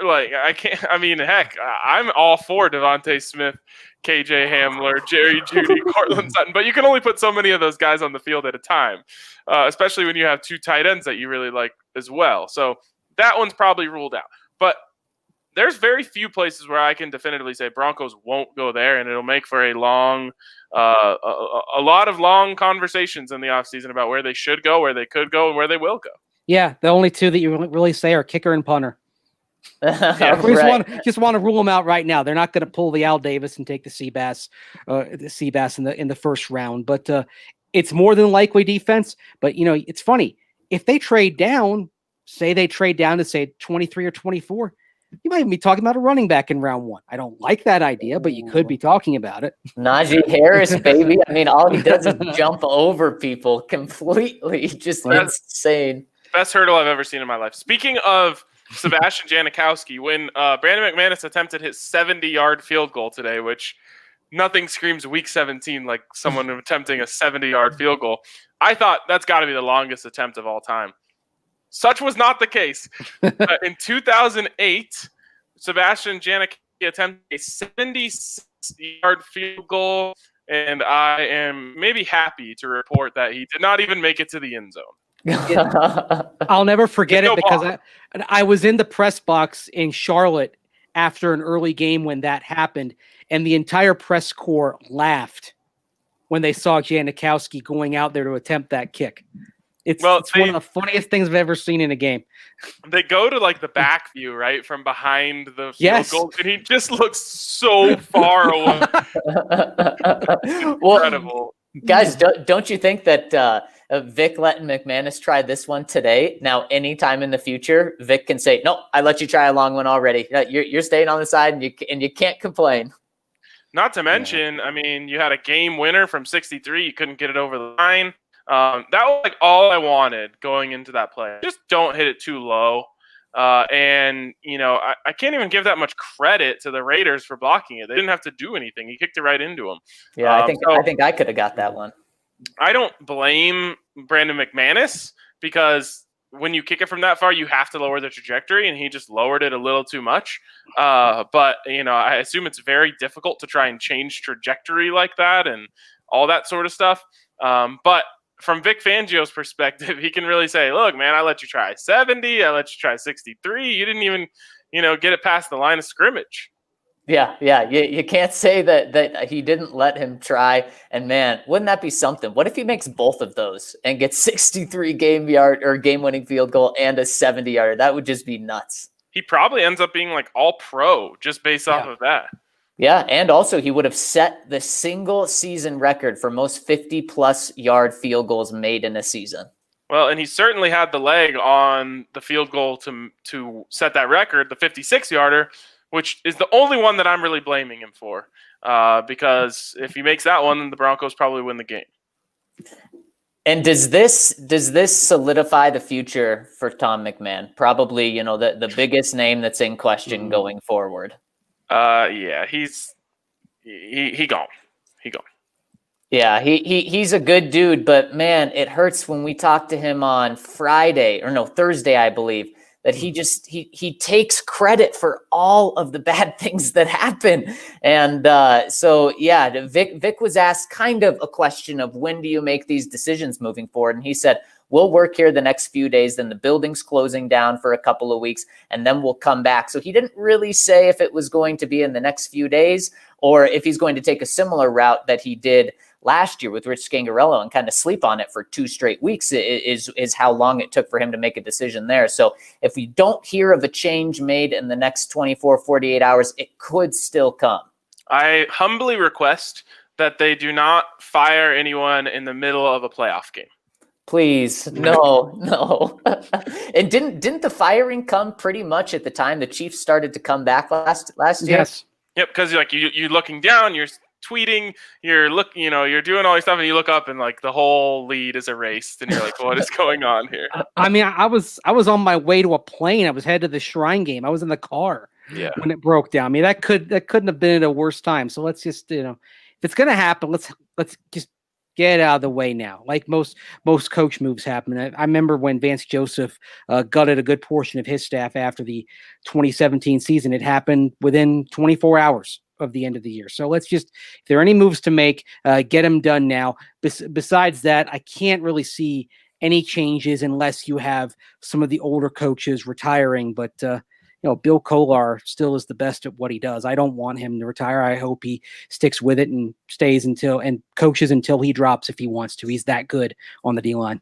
Heck, I'm all for Devontae Smith, KJ Hamler, Jerry Jeudy, Cortland Sutton, but you can only put so many of those guys on the field at a time, especially when you have 2 tight ends that you really like as well. So that one's probably ruled out. But there's very few places where I can definitively say Broncos won't go there, and it'll make for a long, a lot of long conversations in the offseason about where they should go, where they could go, and where they will go. Yeah, the only two that you really say are kicker and punter. Yeah, We just want to rule them out right now. They're not going to pull the Al Davis and take the Seabass in the first round, but it's more than likely defense. But it's funny if they trade down, say they trade down to say 23 or 24. You might be talking about a running back in round 1. I don't like that idea, but you could be talking about it. Najee Harris, baby. I mean, all he does is jump over people completely. Just insane. Best hurdle I've ever seen in my life. Speaking of Sebastian Janikowski, when Brandon McManus attempted his 70-yard field goal today, which nothing screams week 17 like someone attempting a 70-yard field goal, I thought that's got to be the longest attempt of all time. Such was not the case. In 2008, Sebastian Janikowski attempted a 76-yard field goal, and I am maybe happy to report that he did not even make it to the end zone. I'll never forget it because I was in the press box in Charlotte after an early game when that happened, and the entire press corps laughed when they saw Janikowski going out there to attempt that kick. It's one of the funniest things I've ever seen in a game. They go to like the back view, right, from behind the field goal, and he just looks so far away. Incredible. Guys, don't you think that Vic letting McManus try this one today? Now, anytime in the future, Vic can say, "No, I let you try a long one already. You're staying on the side, and you can't complain." Not to mention, I mean, you had a game winner from 63. You couldn't get it over the line. That was like all I wanted going into that play. Just don't hit it too low. And I can't even give that much credit to the Raiders for blocking it. They didn't have to do anything. He kicked it right into him. Yeah, I think I could have got that one. I don't blame Brandon McManus because when you kick it from that far, you have to lower the trajectory, and he just lowered it a little too much. But I assume it's very difficult to try and change trajectory like that and all that sort of stuff. But from Vic Fangio's perspective, he can really say, look, man, I let you try 70. I let you try 63. You didn't even, get it past the line of scrimmage. Yeah. You can't say that he didn't let him try. And man, wouldn't that be something? What if he makes both of those and gets 63 game-winning field goal and a 70-yarder? That would just be nuts. He probably ends up being like all pro just based off of that. Yeah, and also he would have set the single season record for most 50-plus yard field goals made in a season. Well, and he certainly had the leg on the field goal to set that record, the 56-yarder, which is the only one that I'm really blaming him for. Because if he makes that one, then the Broncos probably win the game. And does this solidify the future for Tom McMahon? Probably, the biggest name that's in question going forward. Yeah, he gone. Yeah, he's a good dude, but man, it hurts when we talk to him on Thursday, I believe, that he takes credit for all of the bad things that happen. And Vic was asked kind of a question of when do you make these decisions moving forward? And he said, we'll work here the next few days, then the building's closing down for a couple of weeks, and then we'll come back. So he didn't really say if it was going to be in the next few days or if he's going to take a similar route that he did last year with Rich Scangarello and kind of sleep on it for 2 straight weeks is how long it took for him to make a decision there. So if we don't hear of a change made in the next 24, 48 hours, it could still come. I humbly request that they do not fire anyone in the middle of a playoff game. Please, no. And didn't the firing come pretty much at the time the Chiefs started to come back last year? Yes. Yep, because you're looking down, you're tweeting, you're doing all this stuff, and you look up and like the whole lead is erased, and you're like, what is going on here? I mean, I was on my way to a plane. I was headed to the Shrine game. I was in the car when it broke down. I mean, that couldn't have been at a worse time. So let's just if it's gonna happen, let's just get out of the way now. Like most coach moves happen. I remember when Vance Joseph gutted a good portion of his staff after the 2017 season. It happened within 24 hours of the end of the year. So let's just, if there are any moves to make, get them done now. Besides that, I can't really see any changes unless you have some of the older coaches retiring. But Bill Kolar still is the best at what he does. I don't want him to retire. I hope he sticks with it and stays and coaches until he drops if he wants to. He's that good on the D-line.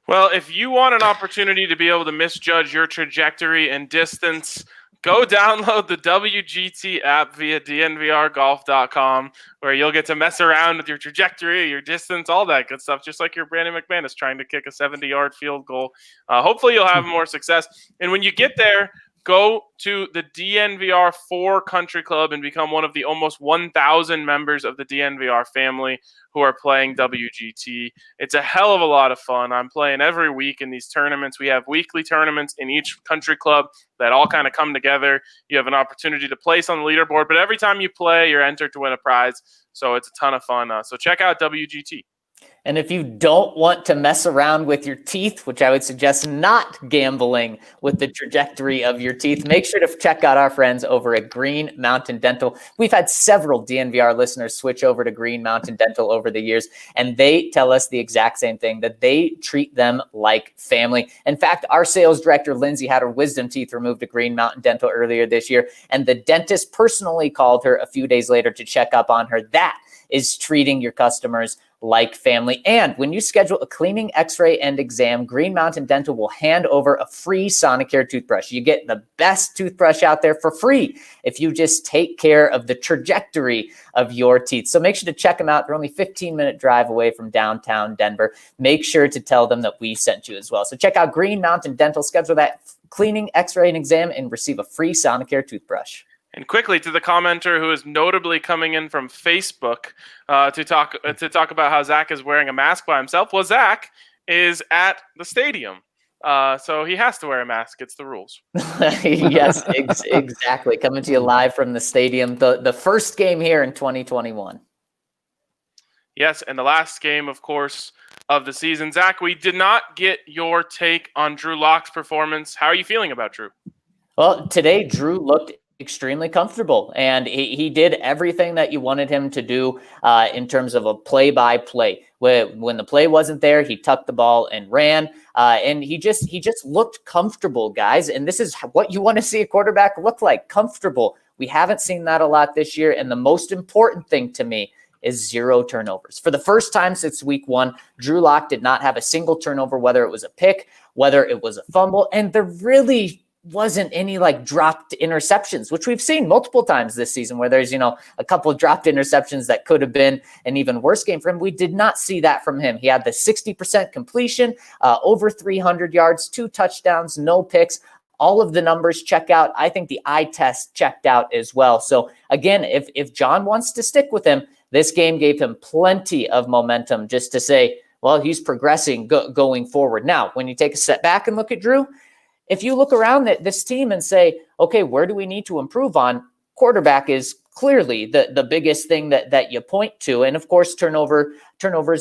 Well, if you want an opportunity to be able to misjudge your trajectory and distance, go download the WGT app via DNVRGolf.com, where you'll get to mess around with your trajectory, your distance, all that good stuff, just like your Brandon McManus trying to kick a 70-yard field goal. Hopefully you'll have more success. And when you get there, go to the DNVR 4 Country Club and become one of the almost 1,000 members of the DNVR family who are playing WGT. It's a hell of a lot of fun. I'm playing every week in these tournaments. We have weekly tournaments in each country club that all kind of come together. You have an opportunity to place on the leaderboard, but every time you play, you're entered to win a prize. So it's a ton of fun. So check out WGT. And if you don't want to mess around with your teeth, which I would suggest not gambling with the trajectory of your teeth, make sure to check out our friends over at Green Mountain Dental. We've had several DNVR listeners switch over to Green Mountain Dental over the years, and they tell us the exact same thing, that they treat them like family. In fact, our sales director, Lindsay, had her wisdom teeth removed at Green Mountain Dental earlier this year, and the dentist personally called her a few days later to check up on her. That is treating your customers like family. And when you schedule a cleaning, x-ray, and exam, Green Mountain Dental will hand over a free Sonicare toothbrush. You get the best toothbrush out there for free if you just take care of the trajectory of your teeth. So make sure to check them out. They're only a 15-minute drive away from downtown Denver. Make sure to tell them that we sent you as well. So check out Green Mountain Dental, schedule that cleaning, x-ray, and exam, and receive a free Sonicare toothbrush. And quickly to the commenter who is notably coming in from Facebook to talk about how Zach is wearing a mask by himself. Well, Zach is at the stadium, so he has to wear a mask. It's the rules. Yes, exactly. Coming to you live from the stadium, the first game here in 2021. Yes, and the last game, of course, of the season. Zach, we did not get your take on Drew Lock's performance. How are you feeling about Drew? Well, today Drew looked extremely comfortable, and he did everything that you wanted him to do in terms of a play-by-play. When the play wasn't there, he tucked the ball and ran, and he just looked comfortable, guys. And this is what you want to see a quarterback look like, comfortable. We haven't seen that a lot this year, and the most important thing to me is 0 turnovers. For the first time since week 1, Drew Lock did not have a single turnover, whether it was a pick, whether it was a fumble, and there really wasn't any dropped interceptions, which we've seen multiple times this season where there's, a couple of dropped interceptions that could have been an even worse game for him. We did not see that from him. He had the 60% completion, over 300 yards, 2 touchdowns, no picks. All of the numbers check out. I think the eye test checked out as well. So again, if John wants to stick with him, this game gave him plenty of momentum just to say, well, he's progressing going forward. Now, when you take a step back and look at Drew, if you look around at this team and say, okay, where do we need to improve on? Quarterback is clearly the biggest thing that you point to. And of course, turnovers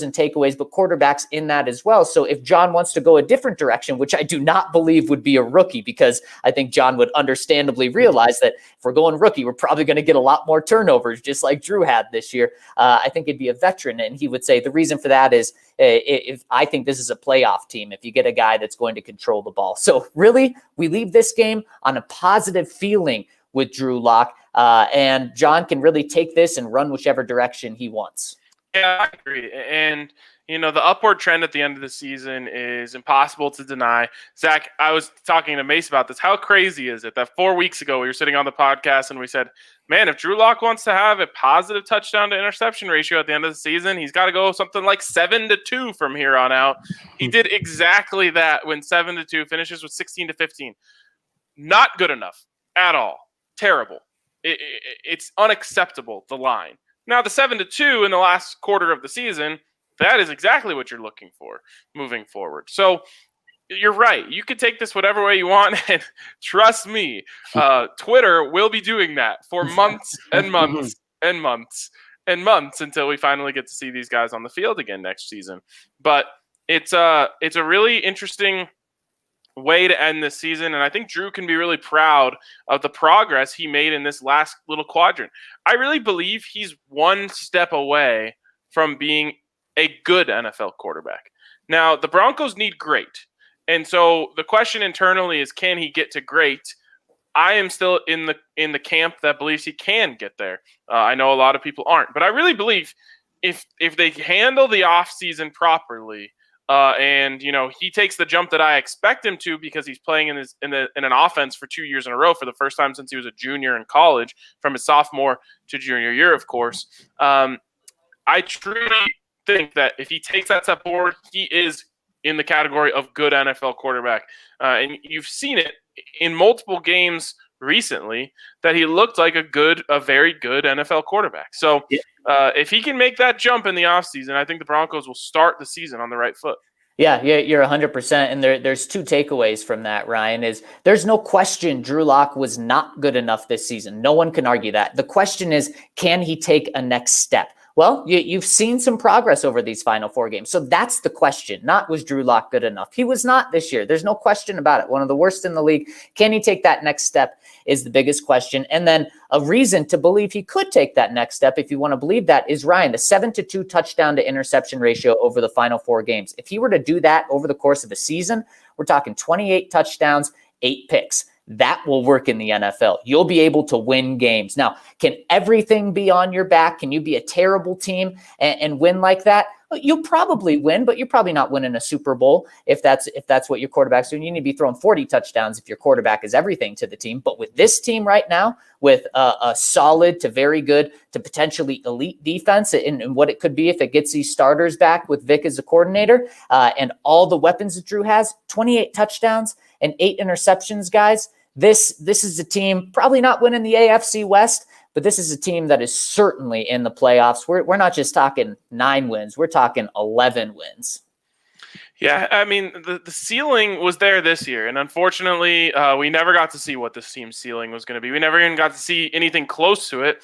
and takeaways, but quarterbacks in that as well. So if John wants to go a different direction, which I do not believe would be a rookie, because I think John would understandably realize that if we're going rookie, we're probably going to get a lot more turnovers, just like Drew had this year. I think it'd be a veteran. And he would say the reason for that is if I think this is a playoff team, if you get a guy that's going to control the ball. So really, we leave this game on a positive feeling with Drew Lock. And John can really take this and run whichever direction he wants. Yeah, I agree. And, the upward trend at the end of the season is impossible to deny. Zach, I was talking to Mace about this. How crazy is it that 4 weeks ago we were sitting on the podcast and we said, man, if Drew Lock wants to have a positive touchdown to interception ratio at the end of the season, he's got to go something like 7-2 from here on out. He did exactly that when 7-2 finishes with 16-15. Not good enough at all. Terrible. It's unacceptable, the line. Now, the 7-2 in the last quarter of the season, that is exactly what you're looking for moving forward. So you're right. You can take this whatever way you want, and trust me, Twitter will be doing that for months and months and months and months until we finally get to see these guys on the field again next season. But it's a really interesting way to end this season, and I think Drew can be really proud of the progress he made in this last little quadrant. I really believe he's one step away from being a good NFL quarterback. Now, the Broncos need great, and so the question internally is, can he get to great? I am still in the camp that believes he can get there. I know a lot of people aren't, but I really believe if they handle the offseason properly, and he takes the jump that I expect him to, because he's playing in an offense for 2 years in a row for the first time since he was a junior in college, from his sophomore to junior year, of course. I truly think that if he takes that step forward, he is in the category of good NFL quarterback. And you've seen it in multiple games recently that he looked like a very good NFL quarterback. So if he can make that jump in the offseason, I think the Broncos will start the season on the right foot. Yeah, you're 100%. And there's two takeaways from that, Ryan, is there's no question Drew Lock was not good enough this season. No one can argue that. The question is, can he take a next step? Well, you've seen some progress over these final 4 games. So that's the question. Not was Drew Lock good enough? He was not this year. There's no question about it. One of the worst in the league. Can he take that next step is the biggest question. And then a reason to believe he could take that next step, if you want to believe that, is Ryan, the 7-2 touchdown to interception ratio over the final 4 games. If he were to do that over the course of the season, we're talking 28 touchdowns, 8 picks. That will work in the NFL. You'll be able to win games. Now, can everything be on your back? Can you be a terrible team and win like that? You'll probably win, but you're probably not winning a Super Bowl if that's what your quarterback's doing. You need to be throwing 40 touchdowns if your quarterback is everything to the team. But with this team right now, with a solid to very good to potentially elite defense and what it could be if it gets these starters back with Vic as a coordinator, and all the weapons that Drew has, 28 touchdowns and 8 interceptions, guys. This is a team probably not winning the AFC West, but this is a team that is certainly in the playoffs. We're not just talking 9 wins. We're talking 11 wins. Yeah, I mean, the ceiling was there this year, and unfortunately, we never got to see what this team's ceiling was going to be. We never even got to see anything close to it,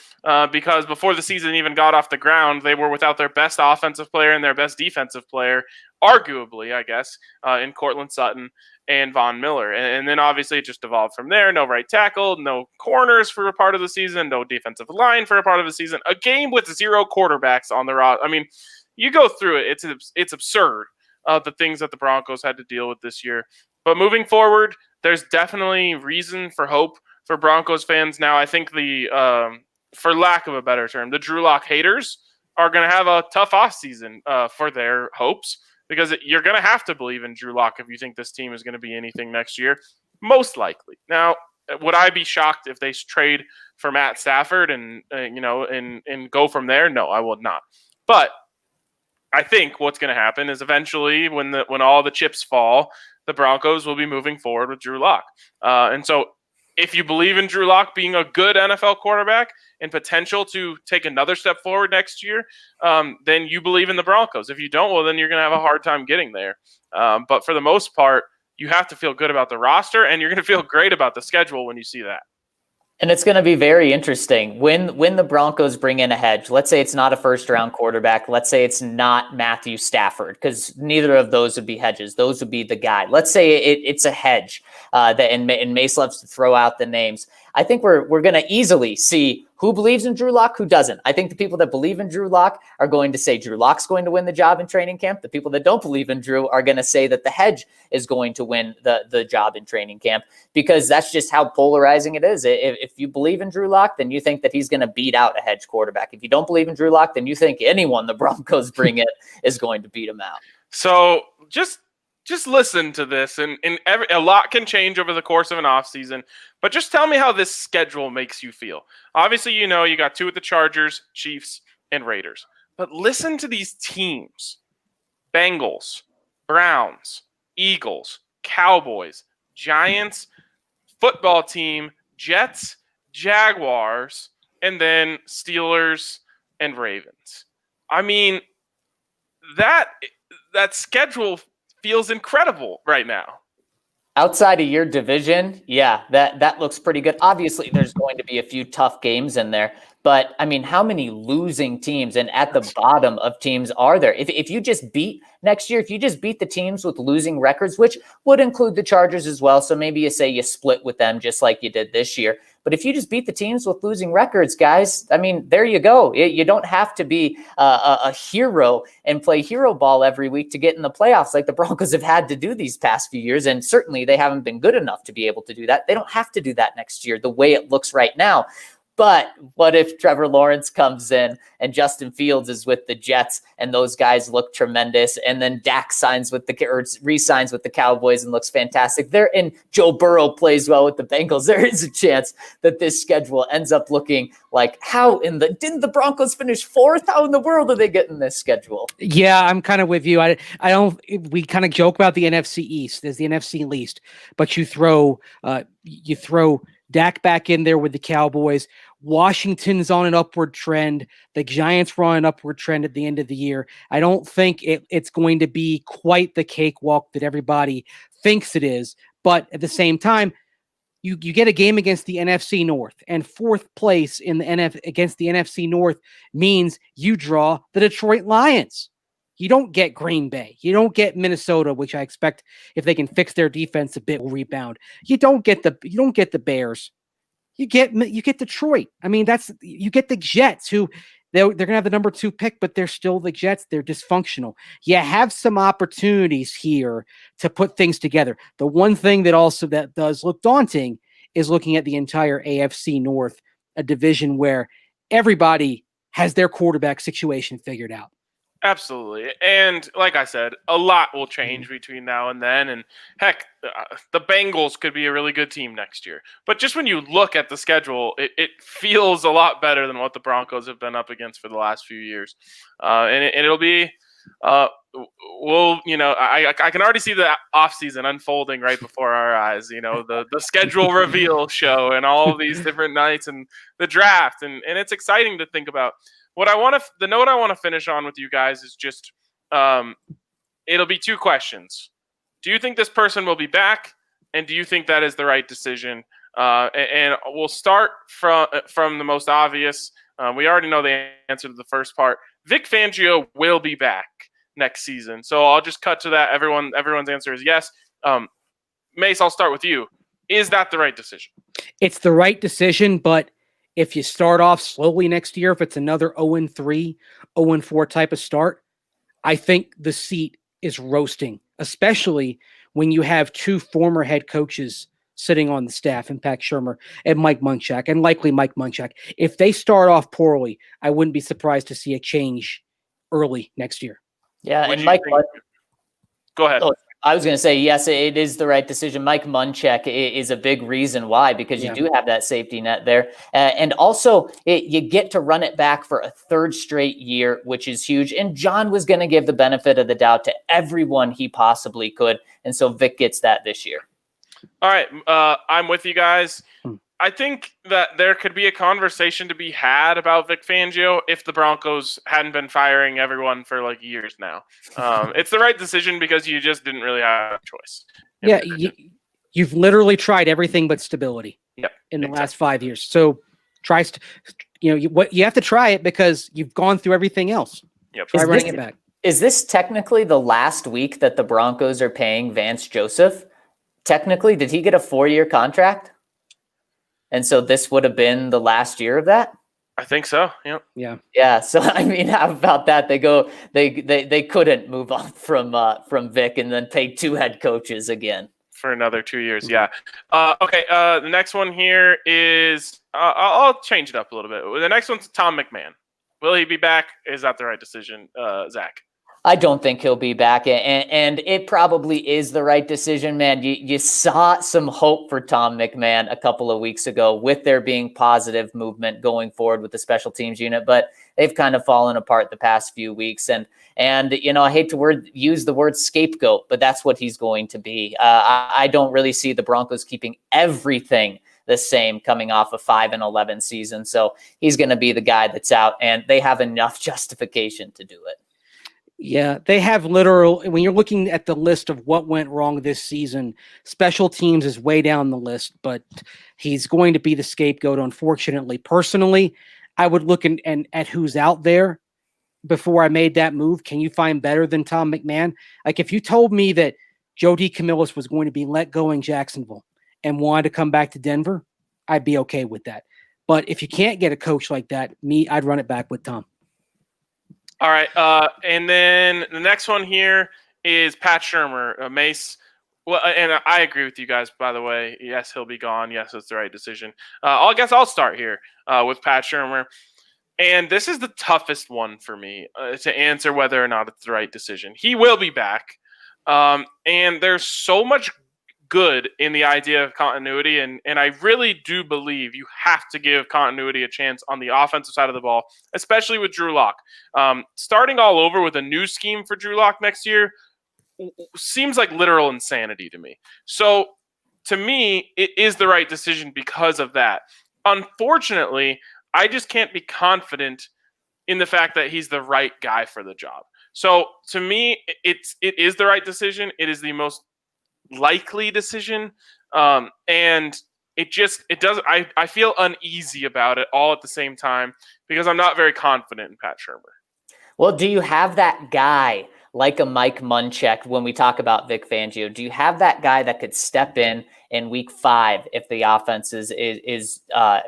because before the season even got off the ground, they were without their best offensive player and their best defensive player, arguably, I guess, in Cortland Sutton and Von Miller. And then obviously it just evolved from there. No right tackle, no corners for a part of the season, no defensive line for a part of the season. A game with 0 quarterbacks on the roster. I mean, you go through it, it's absurd, the things that the Broncos had to deal with this year. But moving forward, there's definitely reason for hope for Broncos fans. Now, I think for lack of a better term, the Drew Lock haters are going to have a tough offseason for their hopes, because you're going to have to believe in Drew Lock if you think this team is going to be anything next year, most likely. Now, would I be shocked if they trade for Matt Stafford and go from there? No, I would not. But I think what's going to happen is eventually, when all the chips fall, the Broncos will be moving forward with Drew Lock. And so, if you believe in Drew Lock being a good NFL quarterback and potential to take another step forward next year, then you believe in the Broncos. If you don't, well, then you're going to have a hard time getting there. But for the most part, you have to feel good about the roster, and you're going to feel great about the schedule when you see that. And it's going to be very interesting when the Broncos bring in a hedge. Let's say it's not a first-round quarterback. Let's say it's not Matthew Stafford, because neither of those would be hedges. Those would be the guy. Let's say it's a hedge, and Mace loves to throw out the names. I think we're going to easily see who believes in Drew Lock, who doesn't. I think the people that believe in Drew Lock are going to say Drew Lock's going to win the job in training camp. The people that don't believe in Drew are going to say that the hedge is going to win the job in training camp, because that's just how polarizing it is. If you believe in Drew Lock, then you think that he's going to beat out a hedge quarterback. If you don't believe in Drew Lock, then you think anyone the Broncos bring in is going to beat him out. So just listen to this, and a lot can change over the course of an offseason, but just tell me how this schedule makes you feel. Obviously, you got 2 with the Chargers, Chiefs, and Raiders. But listen to these teams: Bengals, Browns, Eagles, Cowboys, Giants, football team, Jets, Jaguars, and then Steelers and Ravens. I mean, that schedule feels incredible right now. Outside of your division, yeah, that looks pretty good. Obviously, there's going to be a few tough games in there, But I mean, how many losing teams and at the bottom of teams are there? If you just beat next year, if you just beat the teams with losing records, which would include the Chargers as well. So maybe you say you split with them just like you did this year. But if you just beat the teams with losing records, guys, I mean, there you go. You don't have to be a hero and play hero ball every week to get in the playoffs like the Broncos have had to do these past few years. And certainly they haven't been good enough to be able to do that. They don't have to do that next year the way it looks right now. But what if Trevor Lawrence comes in and Justin Fields is with the Jets and those guys look tremendous, and then Dak re-signs with the Cowboys and looks fantastic there, and Joe Burrow plays well with the Bengals? There is a chance that this schedule ends up looking like, didn't the Broncos finish fourth? How in the world are they getting this schedule? Yeah, I'm kind of with you. We kind of joke about the NFC East as the NFC least, but you throw Dak back in there with the Cowboys. Washington's on an upward trend. The Giants were on an upward trend at the end of the year. I don't think it's going to be quite the cakewalk that everybody thinks it is. But at the same time, you get a game against the NFC North, and fourth place in the against the NFC North means you draw the Detroit Lions. You don't get Green Bay. You don't get Minnesota, which I expect, if they can fix their defense a bit, will rebound. You don't get the Bears. You get Detroit. I mean, you get the Jets, who they're going to have the number 2 pick, but they're still the Jets. They're dysfunctional. You have some opportunities here to put things together. The one thing that does look daunting is looking at the entire AFC North, a division where everybody has their quarterback situation figured out. Absolutely. And like I said, a lot will change between now and then. And heck, the Bengals could be a really good team next year. But just when you look at the schedule, it feels a lot better than what the Broncos have been up against for the last few years. And it'll be, I can already see the offseason unfolding right before our eyes. The schedule reveal show and all of these different nights and the draft. And it's exciting to think about. The note I want to finish on with you guys is just, it'll be 2 questions. Do you think this person will be back? And do you think that is the right decision? And we'll start from the most obvious. We already know the answer to the first part. Vic Fangio will be back next season. So I'll just cut to that. Everyone's answer is yes. Mace, I'll start with you. Is that the right decision? It's the right decision, but if you start off slowly next year, if it's another 0-3, 0-4 type of start, I think the seat is roasting, especially when you have 2 former head coaches sitting on the staff, in Pat Shurmur and Mike Munchak, and likely Mike Munchak. If they start off poorly, I wouldn't be surprised to see a change early next year. Yeah, and Mike, go ahead. I was going to say, yes, it is the right decision. Mike Munchak is a big reason why, because you do have that safety net there. And also, you get to run it back for a 3rd straight year, which is huge. And John was going to give the benefit of the doubt to everyone he possibly could. And so Vic gets that this year. All right. I'm with you guys. I think that there could be a conversation to be had about Vic Fangio if the Broncos hadn't been firing everyone for like years now. It's the right decision because you just didn't really have a choice. Yeah, you've literally tried everything but stability in the last 5 years. So you have to try it because you've gone through everything else. Yep. Try running it back. Is this technically the last week that the Broncos are paying Vance Joseph? Technically, did he get a 4-year contract? And so this would have been the last year of that? I think so. Yep. Yeah. So I mean, how about that? They couldn't move on from Vic and then pay 2 head coaches again for another 2 years. Yeah. Okay. The next one here is I'll change it up a little bit. The next one's Tom McMahon. Will he be back? Is that the right decision, Zach? I don't think he'll be back, and it probably is the right decision, man. You saw some hope for Tom McMahon a couple of weeks ago with there being positive movement going forward with the special teams unit, but they've kind of fallen apart the past few weeks. And I hate to use the word scapegoat, but that's what he's going to be. I don't really see the Broncos keeping everything the same coming off a 5-11 season. So he's going to be the guy that's out, and they have enough justification to do it. Yeah, they have when you're looking at the list of what went wrong this season, special teams is way down the list, but he's going to be the scapegoat, unfortunately. Personally, I would look and at who's out there before I made that move. Can you find better than Tom McMahon? Like if you told me that Jody Camillus was going to be let go in Jacksonville and wanted to come back to Denver, I'd be okay with that. But if you can't get a coach like that, I'd run it back with Tom. All right. And then the next one here is Pat Shurmur. Mace. Well, and I agree with you guys, by the way. Yes, he'll be gone. Yes, it's the right decision. I guess I'll start here with Pat Shurmur. And this is the toughest one for me to answer whether or not it's the right decision. He will be back. And there's so much good in the idea of continuity. And I really do believe you have to give continuity a chance on the offensive side of the ball, especially with Drew Lock. Starting all over with a new scheme for Drew Lock next year seems like literal insanity to me. So to me, it is the right decision because of that. Unfortunately, I just can't be confident in the fact that he's the right guy for the job. So to me, it is the right decision. It is the most likely decision. And I feel uneasy about it all at the same time because I'm not very confident in Pat Shurmur. Well, do you have that guy like a Mike Munchak when we talk about Vic Fangio? Do you have that guy that could step in week 5 if the offense is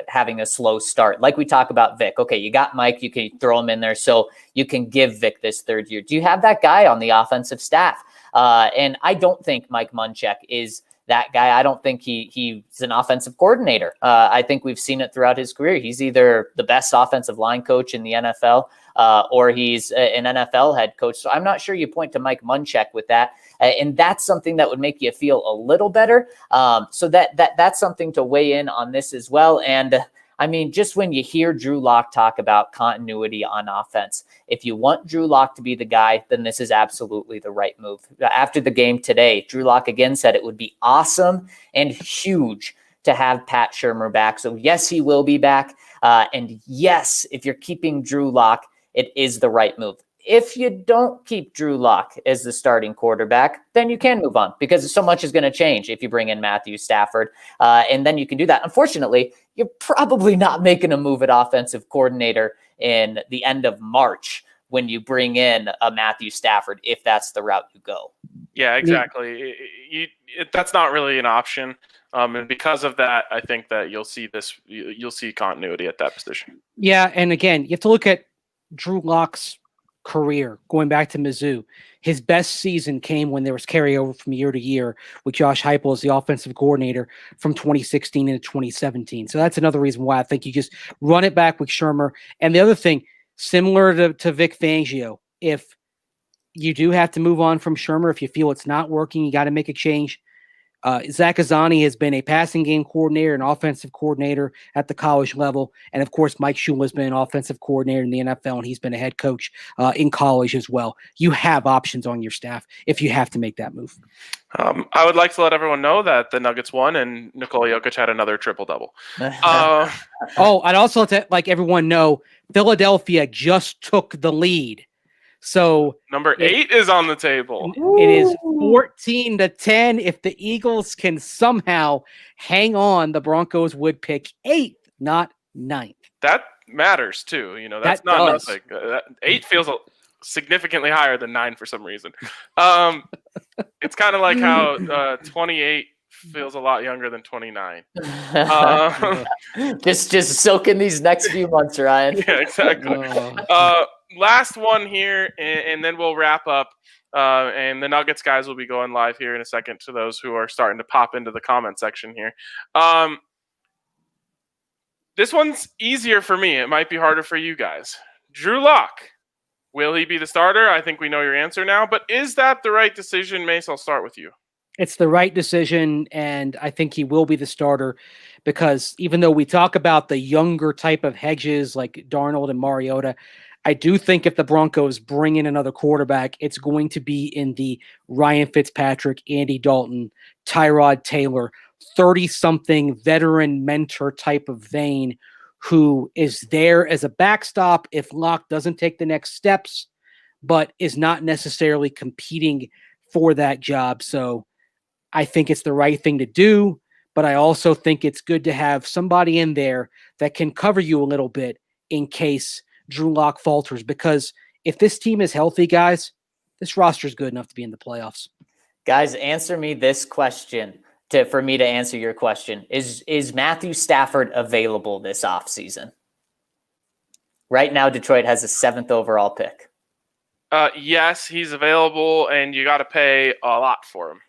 having a slow start? Like we talk about Vic. Okay, you got Mike, you can throw him in there so you can give Vic this third year. Do you have that guy on the offensive staff? And I don't think Mike Munchak is that guy. I don't think he's an offensive coordinator. I think we've seen it throughout his career. He's either the best offensive line coach in the NFL or he's an NFL head coach. So I'm not sure you point to Mike Munchak with that. And that's something that would make you feel a little better. So that's something to weigh in on this as well. And I mean, just when you hear Drew Lock talk about continuity on offense, if you want Drew Lock to be the guy, then this is absolutely the right move. After the game today, Drew Lock again said it would be awesome and huge to have Pat Shurmur back. So yes, he will be back. And yes, if you're keeping Drew Lock, it is the right move. If you don't keep Drew Lock as the starting quarterback, then you can move on because so much is going to change if you bring in Matthew Stafford. And then you can do that. Unfortunately, you're probably not making a move at offensive coordinator in the end of March when you bring in a Matthew Stafford, if that's the route you go. Yeah, exactly. That's not really an option. And because of that, I think that you'll see continuity at that position. Yeah. And again, you have to look at Drew Lock's career going back to Mizzou. His best season came when there was carryover from year to year with Josh Heupel as the offensive coordinator from 2016 into 2017. So that's another reason why I think you just run it back with Shurmur. And the other thing, similar to Vic Fangio, if you do have to move on from Shurmur, if you feel it's not working, you got to make a change. Zach Azzani has been a passing game coordinator and offensive coordinator at the college level. And of course, Mike Shula has been an offensive coordinator in the NFL, and he's been a head coach in college as well. You have options on your staff if you have to make that move. I would like to let everyone know that the Nuggets won and Nikola Jokic had another triple-double. I'd also like everyone know Philadelphia just took the lead. So number 8 is on the table. It is 14-10. If the Eagles can somehow hang on, the Broncos would pick 8th, not 9th. That matters too. That's not nothing. 8 feels significantly higher than 9 for some reason. It's kind of like how 28 feels a lot younger than 29. Just soak in these next few months, Ryan. Yeah, exactly. Last one here, and then we'll wrap up. And the Nuggets guys will be going live here in a second to those who are starting to pop into the comment section here. This one's easier for me. It might be harder for you guys. Drew Lock. Will he be the starter? I think we know your answer now. But is that the right decision, Mace? I'll start with you. It's the right decision, and I think he will be the starter because even though we talk about the younger type of hedges like Darnold and Mariota, I do think if the Broncos bring in another quarterback, it's going to be in the Ryan Fitzpatrick, Andy Dalton, Tyrod Taylor, 30-something veteran mentor type of vein who is there as a backstop if Locke doesn't take the next steps, but is not necessarily competing for that job. So I think it's the right thing to do, but I also think it's good to have somebody in there that can cover you a little bit in case Drew Lock falters, because if this team is healthy, guys, this roster is good enough to be in the playoffs. Guys, answer me this question for me to answer your question. Is Matthew Stafford available this offseason? Right now, Detroit has a 7th overall pick. Yes, he's available, and you got to pay a lot for him.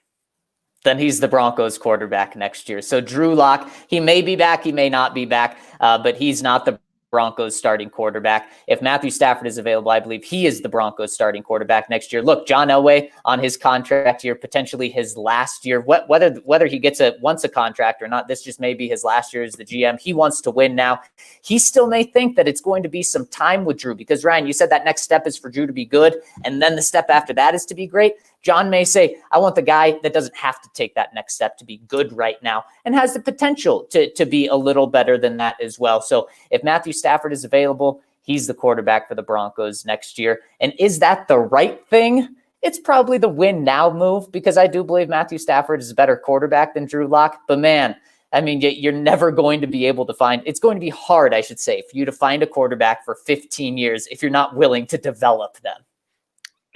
Then he's the Broncos quarterback next year. So Drew Lock, he may be back, he may not be back, but he's not the Broncos starting quarterback. If Matthew Stafford is available, I believe he is the Broncos starting quarterback next year. Look, John Elway on his contract year, potentially his last year, whether he gets once a contract or not, this just may be his last year as the GM. He wants to win now. He still may think that it's going to be some time with Drew, because Ryan, you said that next step is for Drew to be good, and then the step after that is to be great. John may say, I want the guy that doesn't have to take that next step to be good right now and has the potential to be a little better than that as well. So if Matthew Stafford is available, he's the quarterback for the Broncos next year. And is that the right thing? It's probably the win now move, because I do believe Matthew Stafford is a better quarterback than Drew Lock. But man, I mean, you're never going to be able to find, it's going to be hard, I should say, for you to find a quarterback for 15 years if you're not willing to develop them.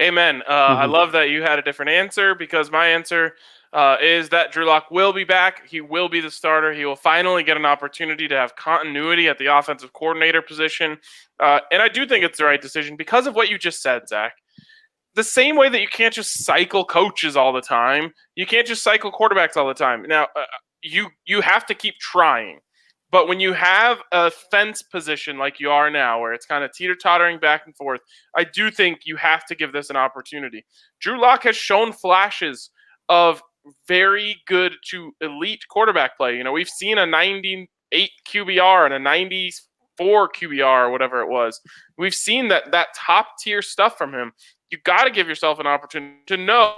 Amen. I love that you had a different answer, because my answer is that Drew Lock will be back. He will be the starter. He will finally get an opportunity to have continuity at the offensive coordinator position. And I do think it's the right decision because of what you just said, Zach. The same way that you can't just cycle coaches all the time, you can't just cycle quarterbacks all the time. Now, you have to keep trying. But when you have a fence position like you are now, where it's kind of teeter-tottering back and forth, I do think you have to give this an opportunity. Drew Lock has shown flashes of very good to elite quarterback play. You know, we've seen a 98 QBR and a 94 QBR or whatever it was. We've seen that top-tier stuff from him. You got to give yourself an opportunity to know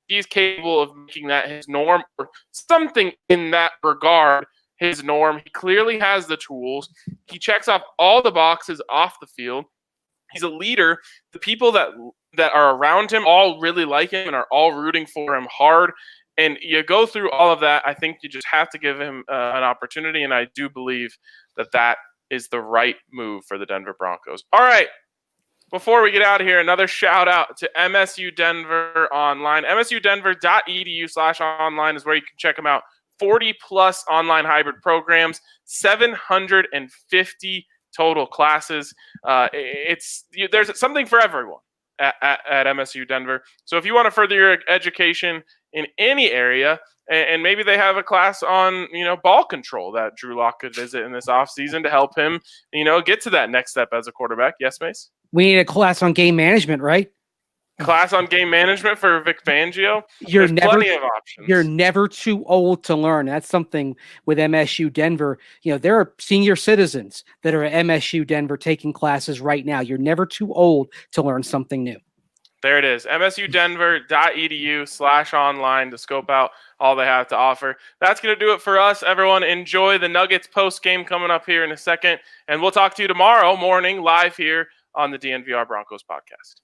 he's capable of making that his norm or something in that regard. His norm. He clearly has the tools. He checks off all the boxes off the field. He's a leader. The people that are around him all really like him and are all rooting for him hard. And you go through all of that. I think you just have to give him an opportunity, and I do believe that is the right move for the Denver Broncos. All right. Before we get out of here, another shout out to MSU Denver Online. msudenver.edu/online is where you can check them out. 40-plus online hybrid programs, 750 total classes. There's something for everyone at MSU Denver. So if you want to further your education in any area, and maybe they have a class on, ball control that Drew Lock could visit in this offseason to help him, get to that next step as a quarterback. Yes, Mace? We need a class on game management, right? Class on game management for Vic Fangio. There's plenty of options. You're never too old to learn. That's something with MSU Denver. There are senior citizens that are at MSU Denver taking classes right now. You're never too old to learn something new. There it is. msudenver.edu/online to scope out all they have to offer. That's going to do it for us. Everyone, enjoy the Nuggets post game coming up here in a second. And we'll talk to you tomorrow morning live here on the DNVR Broncos podcast.